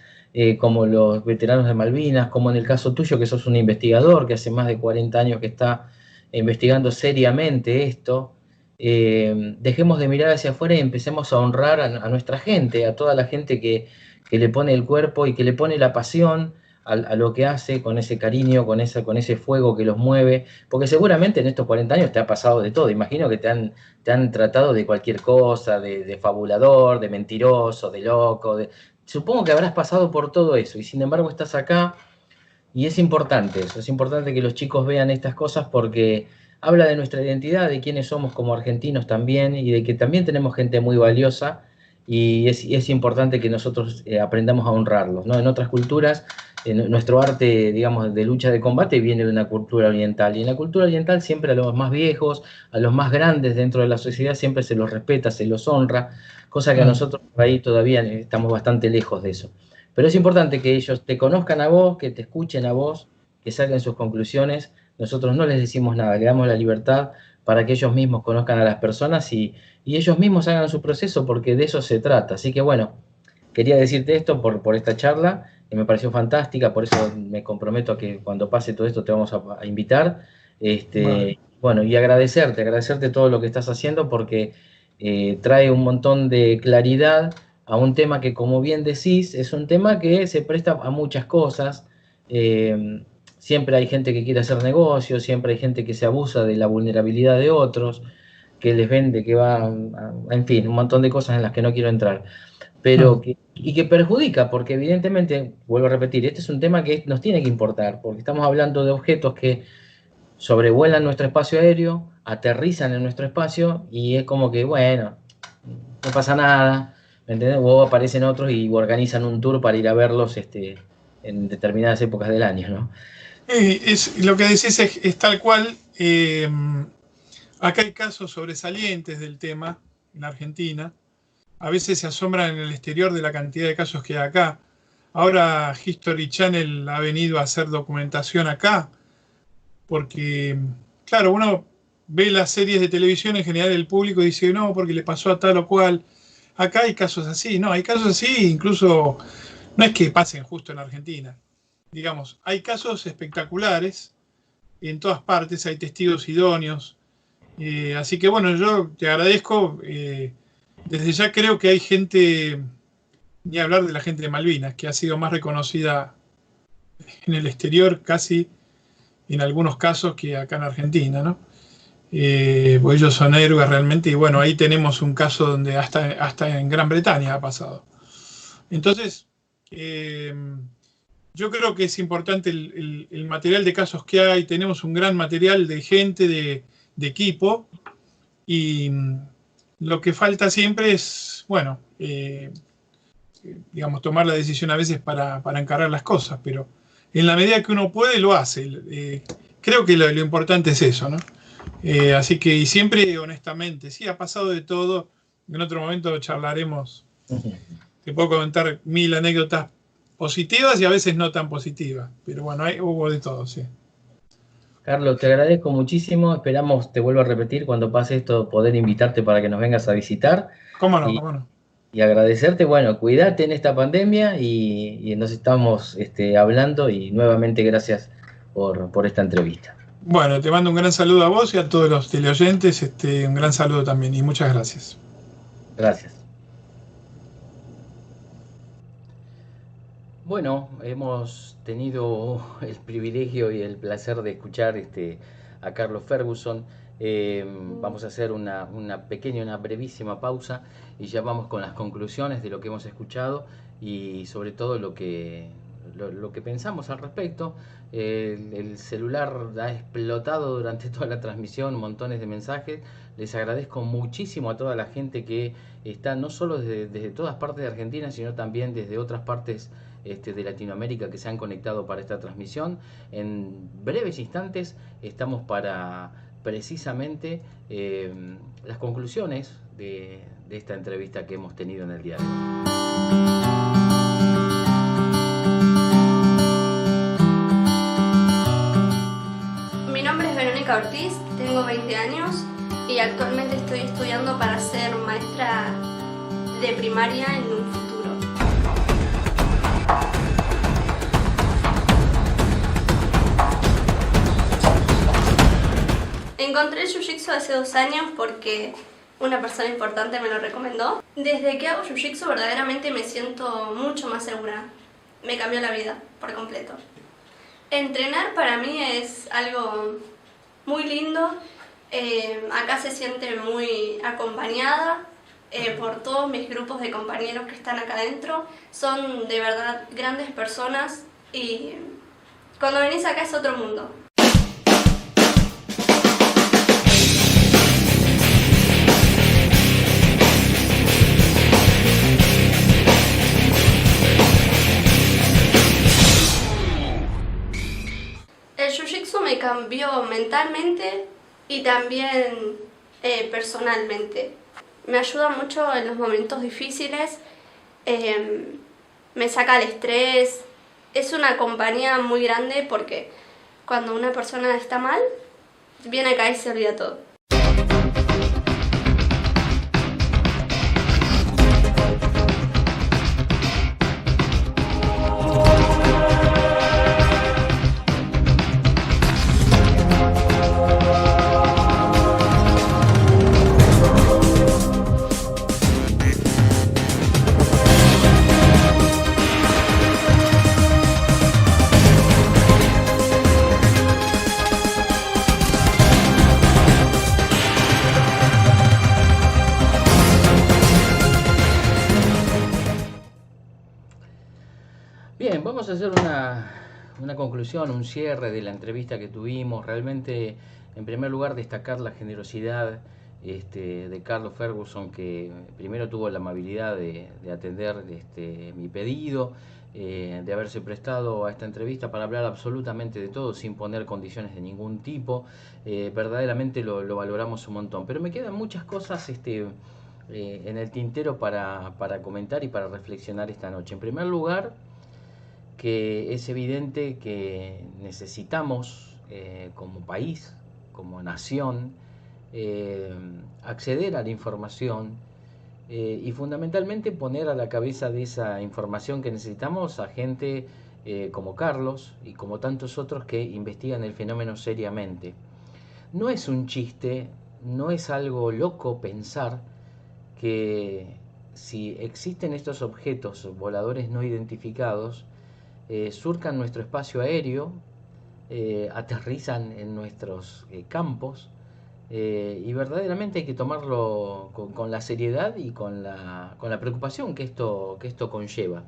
como los veteranos de Malvinas, como en el caso tuyo, que sos un investigador que hace más de 40 años que está investigando seriamente esto, dejemos de mirar hacia afuera y empecemos a honrar a nuestra gente, a toda la gente que le pone el cuerpo y que le pone la pasión a lo que hace, con ese cariño, con ese fuego que los mueve, porque seguramente en estos 40 años te ha pasado de todo. Imagino que te han tratado de cualquier cosa, de fabulador, de mentiroso, de loco, supongo que habrás pasado por todo eso, y sin embargo estás acá, y es importante eso, es importante que los chicos vean estas cosas porque habla de nuestra identidad, de quiénes somos como argentinos también, y de que también tenemos gente muy valiosa, y es importante que nosotros aprendamos a honrarlos, ¿no? En otras culturas, nuestro arte, digamos, de lucha de combate viene de una cultura oriental, y en la cultura oriental siempre a los más viejos, a los más grandes dentro de la sociedad, siempre se los respeta, se los honra, cosa que a nosotros ahí todavía estamos bastante lejos de eso. Pero es importante que ellos te conozcan a vos, que te escuchen a vos, que saquen sus conclusiones. Nosotros no les decimos nada, le damos la libertad para que ellos mismos conozcan a las personas y ellos mismos hagan su proceso, porque de eso se trata. Así que bueno, quería decirte esto por esta charla, que me pareció fantástica, por eso me comprometo a que cuando pase todo esto te vamos a invitar. Vale. Bueno, y agradecerte todo lo que estás haciendo, porque trae un montón de claridad a un tema que, como bien decís, es un tema que se presta a muchas cosas. Siempre hay gente que quiere hacer negocios, siempre hay gente que se abusa de la vulnerabilidad de otros, que les vende, que va, en fin, un montón de cosas en las que no quiero entrar. Pero y que perjudica, porque evidentemente, vuelvo a repetir, este es un tema que nos tiene que importar, porque estamos hablando de objetos que sobrevuelan nuestro espacio aéreo, aterrizan en nuestro espacio, y es como que, bueno, no pasa nada, ¿me entendés? O aparecen otros y organizan un tour para ir a verlos en determinadas épocas del año, ¿no? Lo que decís es tal cual. Acá hay casos sobresalientes del tema en Argentina. A veces se asombran en el exterior de la cantidad de casos que hay acá. Ahora History Channel ha venido a hacer documentación acá, porque, claro, uno ve las series de televisión en general, el público dice, no, porque le pasó a tal o cual. Acá hay casos así, no, hay casos así, incluso no es que pasen justo en Argentina. Digamos, hay casos espectaculares en todas partes, hay testigos idóneos. Así que bueno, yo te agradezco. Desde ya creo que hay gente, ni hablar de la gente de Malvinas, que ha sido más reconocida en el exterior casi en algunos casos que acá en Argentina, ¿no? Pues ellos son héroes realmente, y bueno, ahí tenemos un caso donde hasta en Gran Bretaña ha pasado. Entonces, yo creo que es importante el material de casos que hay. Tenemos un gran material de gente, de equipo, y lo que falta siempre es, bueno, digamos, tomar la decisión a veces para encarar las cosas, pero en la medida que uno puede, lo hace. Creo que lo importante es eso, ¿no? Así que, y siempre honestamente, sí, ha pasado de todo. En otro momento charlaremos. Te puedo comentar 1000 anécdotas positivas y a veces no tan positivas, pero bueno, hubo de todo, sí. Carlos, te agradezco muchísimo. Esperamos, te vuelvo a repetir, cuando pase esto, poder invitarte para que nos vengas a visitar. ¿Cómo no? ¿Cómo no? Y agradecerte, bueno, cuídate en esta pandemia, y nos estamos hablando, y nuevamente gracias por esta entrevista. Bueno, te mando un gran saludo a vos y a todos los teleoyentes, un gran saludo también, y muchas gracias. Gracias. Bueno, hemos tenido el privilegio y el placer de escuchar a Carlos Ferguson. Vamos a hacer una brevísima pausa, y ya vamos con las conclusiones de lo que hemos escuchado y sobre todo lo que pensamos al respecto. El celular ha explotado durante toda la transmisión, montones de mensajes. Les agradezco muchísimo a toda la gente que está no solo desde todas partes de Argentina, sino también desde otras partes de Latinoamérica, que se han conectado para esta transmisión. En breves instantes estamos para precisamente las conclusiones de esta entrevista que hemos tenido en el día de hoy. Mi nombre es Verónica Ortiz, tengo 20 años y actualmente estoy estudiando para ser maestra de primaria en un futuro. Encontré el Jiu-Jitsu hace 2 años porque una persona importante me lo recomendó. Desde que hago Jiu-Jitsu verdaderamente me siento mucho más segura. Me cambió la vida por completo. Entrenar para mí es algo muy lindo. Acá se siente muy acompañada por todos mis grupos de compañeros que están acá adentro. Son de verdad grandes personas y cuando venís acá es otro mundo. El Jiu-Jitsu me cambió mentalmente y también personalmente. Me ayuda mucho en los momentos difíciles, me saca el estrés. Es una compañía muy grande porque cuando una persona está mal, viene acá y se olvida todo. vamos a hacer una conclusión, un cierre de la entrevista que tuvimos. Realmente, en primer lugar, destacar la generosidad de Carlos Ferguson, que primero tuvo la amabilidad de atender mi pedido, de haberse prestado a esta entrevista para hablar absolutamente de todo, sin poner condiciones de ningún tipo. Verdaderamente lo valoramos un montón. Pero me quedan muchas cosas en el tintero para comentar y para reflexionar esta noche. En primer lugar, que es evidente que necesitamos como país, como nación, acceder a la información y fundamentalmente poner a la cabeza de esa información que necesitamos a gente como Carlos y como tantos otros que investigan el fenómeno seriamente. No es un chiste, no es algo loco pensar que si existen estos objetos voladores no identificados, surcan nuestro espacio aéreo, aterrizan en nuestros campos, y verdaderamente hay que tomarlo con la seriedad y con la preocupación que esto conlleva.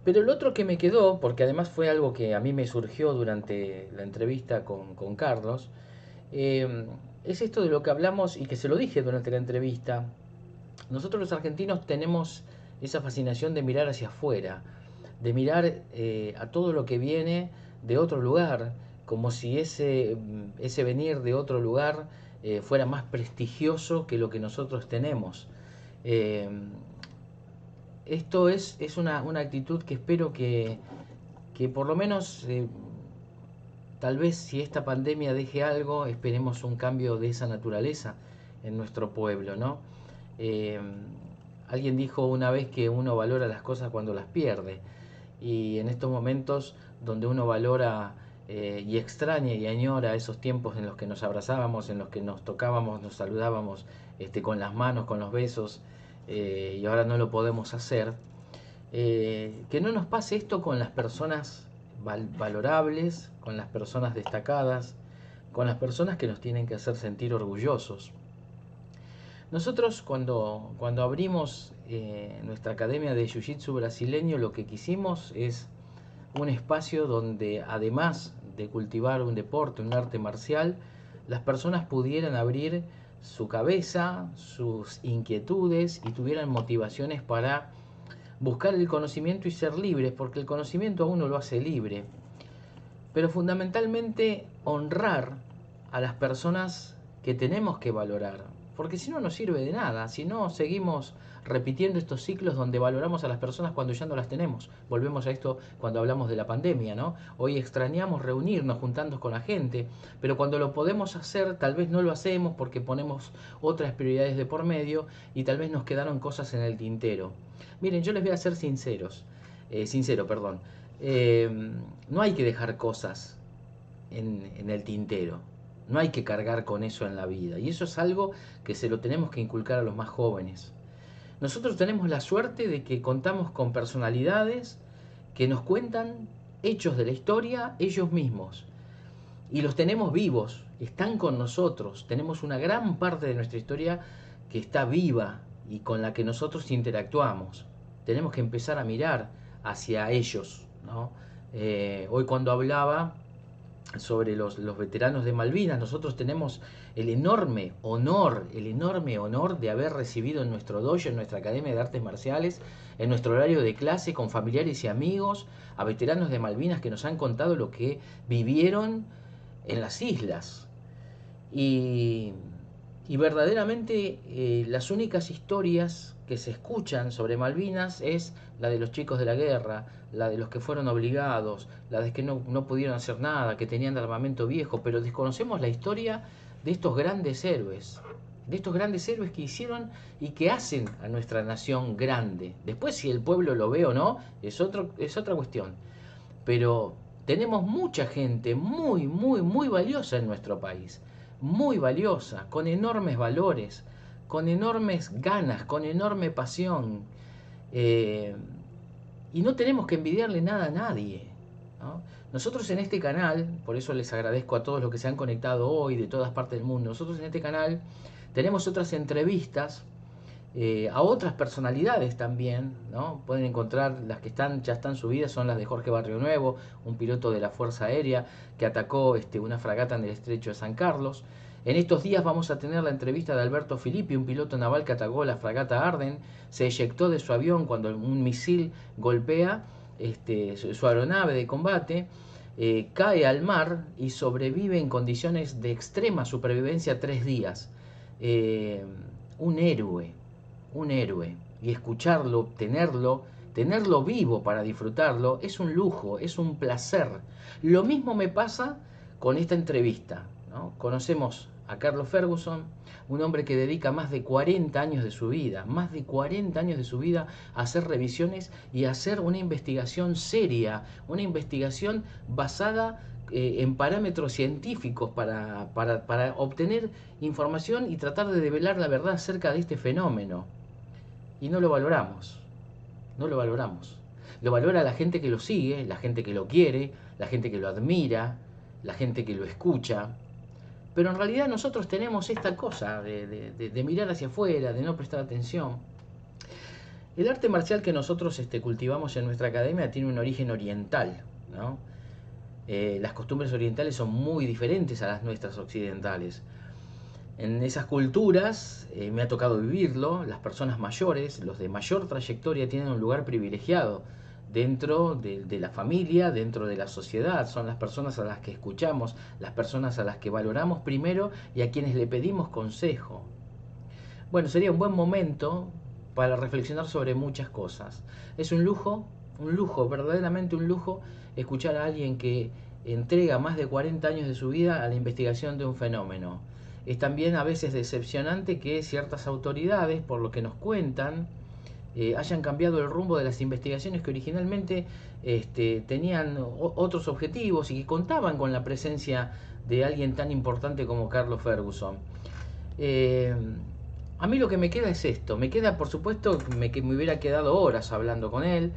Pero el otro que me quedó, porque además fue algo que a mí me surgió durante la entrevista con Carlos, es esto de lo que hablamos y que se lo dije durante la entrevista. Nosotros los argentinos tenemos esa fascinación de mirar hacia afuera, de mirar a todo lo que viene de otro lugar, como si ese venir de otro lugar fuera más prestigioso que lo que nosotros tenemos. Esto es una actitud que espero que por lo menos, tal vez si esta pandemia deje algo, esperemos un cambio de esa naturaleza en nuestro pueblo, ¿no? Alguien dijo una vez que uno valora las cosas cuando las pierde, y en estos momentos donde uno valora y extraña y añora esos tiempos en los que nos abrazábamos, en los que nos tocábamos, nos saludábamos con las manos, con los besos, y ahora no lo podemos hacer, que no nos pase esto con las personas valorables, con las personas destacadas, con las personas que nos tienen que hacer sentir orgullosos. Nosotros cuando abrimos nuestra academia de Jiu-Jitsu brasileño, lo que quisimos es un espacio donde, además de cultivar un deporte, un arte marcial, las personas pudieran abrir su cabeza, sus inquietudes y tuvieran motivaciones para buscar el conocimiento y ser libres, porque el conocimiento a uno lo hace libre. Pero fundamentalmente honrar a las personas que tenemos que valorar, porque si no, no sirve de nada. Si no, seguimos repitiendo estos ciclos donde valoramos a las personas cuando ya no las tenemos. Volvemos a esto cuando hablamos de la pandemia, ¿no? Hoy extrañamos reunirnos, juntarnos con la gente, pero cuando lo podemos hacer, tal vez no lo hacemos porque ponemos otras prioridades de por medio y tal vez nos quedaron cosas en el tintero. Miren, yo les voy a ser sincero. No hay que dejar cosas en el tintero. No hay que cargar con eso en la vida. Y eso es algo que se lo tenemos que inculcar a los más jóvenes. Nosotros tenemos la suerte de que contamos con personalidades que nos cuentan hechos de la historia ellos mismos. Y los tenemos vivos, están con nosotros. Tenemos una gran parte de nuestra historia que está viva y con la que nosotros interactuamos. Tenemos que empezar a mirar hacia ellos, ¿no? Hoy cuando hablaba sobre los veteranos de Malvinas, nosotros tenemos el enorme honor de haber recibido en nuestro dojo, en nuestra Academia de Artes Marciales, en nuestro horario de clase, con familiares y amigos, a veteranos de Malvinas que nos han contado lo que vivieron en las islas. Y verdaderamente las únicas historias que se escuchan sobre Malvinas es la de los chicos de la guerra, la de los que fueron obligados, la de que no pudieron hacer nada, que tenían armamento viejo, pero desconocemos la historia de estos grandes héroes que hicieron y que hacen a nuestra nación grande. Después, si el pueblo lo ve o no, es otra cuestión. Pero tenemos mucha gente muy, muy, muy valiosa en nuestro país, muy valiosa, con enormes valores, con enormes ganas, con enorme pasión. Y no tenemos que envidiarle nada a nadie, ¿no? Nosotros en este canal, por eso les agradezco a todos los que se han conectado hoy de todas partes del mundo, nosotros en este canal tenemos otras entrevistas a otras personalidades también, ¿no? Pueden encontrar las que ya están subidas, son las de Jorge Barrionuevo, un piloto de la Fuerza Aérea que atacó una fragata en el estrecho de San Carlos. En estos días vamos a tener la entrevista de Alberto Filippi, un piloto naval que atacó la fragata Arden, se eyectó de su avión cuando un misil golpea su aeronave de combate, cae al mar y sobrevive en condiciones de extrema supervivencia 3 días. Un héroe. Y escucharlo, tenerlo vivo para disfrutarlo, es un lujo, es un placer. Lo mismo me pasa con esta entrevista, ¿no? Conocemos a Carlos Ferguson, un hombre que dedica más de 40 años de su vida, a hacer revisiones y a hacer una investigación seria, una investigación basada en parámetros científicos para obtener información y tratar de develar la verdad acerca de este fenómeno. Y no lo valoramos. Lo valora la gente que lo sigue, la gente que lo quiere, la gente que lo admira, la gente que lo escucha. Pero en realidad nosotros tenemos esta cosa de mirar hacia afuera, de no prestar atención. El arte marcial que nosotros cultivamos en nuestra academia tiene un origen oriental, ¿no? Las costumbres orientales son muy diferentes a las nuestras occidentales. En esas culturas me ha tocado vivirlo, las personas mayores, los de mayor trayectoria tienen un lugar privilegiado dentro de la familia, dentro de la sociedad. Son las personas a las que escuchamos, las personas a las que valoramos primero y a quienes le pedimos consejo. Bueno, sería un buen momento para reflexionar sobre muchas cosas. Es un lujo, verdaderamente un lujo, escuchar a alguien que entrega más de 40 años de su vida a la investigación de un fenómeno. Es también a veces decepcionante que ciertas autoridades, por lo que nos cuentan, hayan cambiado el rumbo de las investigaciones que originalmente tenían otros objetivos y que contaban con la presencia de alguien tan importante como Carlos Ferguson. A mí lo que me queda es esto. Me queda, por supuesto, que me hubiera quedado horas hablando con él.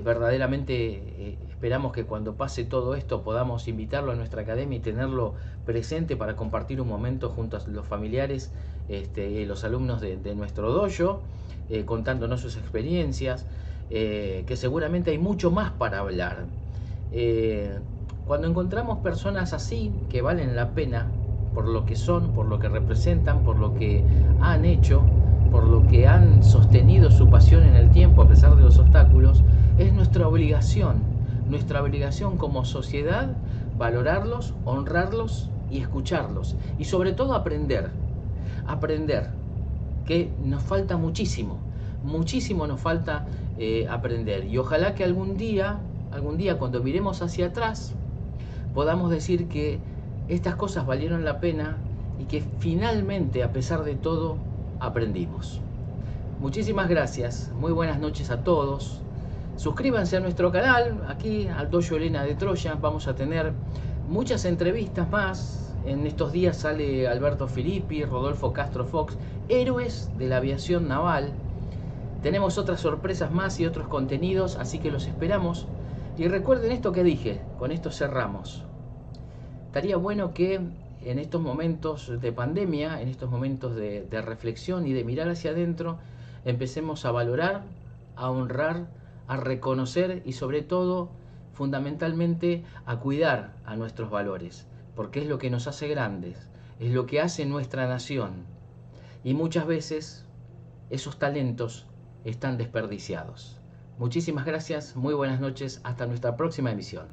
Verdaderamente esperamos que cuando pase todo esto podamos invitarlo a nuestra academia y tenerlo presente para compartir un momento junto a los familiares, los alumnos de nuestro dojo, contándonos sus experiencias, que seguramente hay mucho más para hablar. Cuando encontramos personas así, que valen la pena por lo que son, por lo que representan, por lo que han hecho, por lo que han sostenido su pasión en el tiempo a pesar de los obstáculos, es nuestra obligación como sociedad valorarlos, honrarlos y escucharlos. Y sobre todo aprender, que nos falta muchísimo nos falta aprender. Y ojalá que algún día cuando miremos hacia atrás, podamos decir que estas cosas valieron la pena y que finalmente, a pesar de todo, aprendimos. Muchísimas gracias, muy buenas noches a todos. Suscríbanse a nuestro canal, aquí al Dojo Elena de Troya. Vamos a tener muchas entrevistas más. En estos días sale Alberto Filippi, Rodolfo Castro Fox, héroes de la aviación naval. Tenemos otras sorpresas más y otros contenidos, así que los esperamos. Y recuerden esto que dije, con esto cerramos. Estaría bueno que en estos momentos de pandemia, en estos momentos de reflexión y de mirar hacia adentro, empecemos a valorar, a honrar, a reconocer y sobre todo, fundamentalmente, a cuidar a nuestros valores, porque es lo que nos hace grandes, es lo que hace nuestra nación. Y muchas veces esos talentos están desperdiciados. Muchísimas gracias, muy buenas noches, hasta nuestra próxima emisión.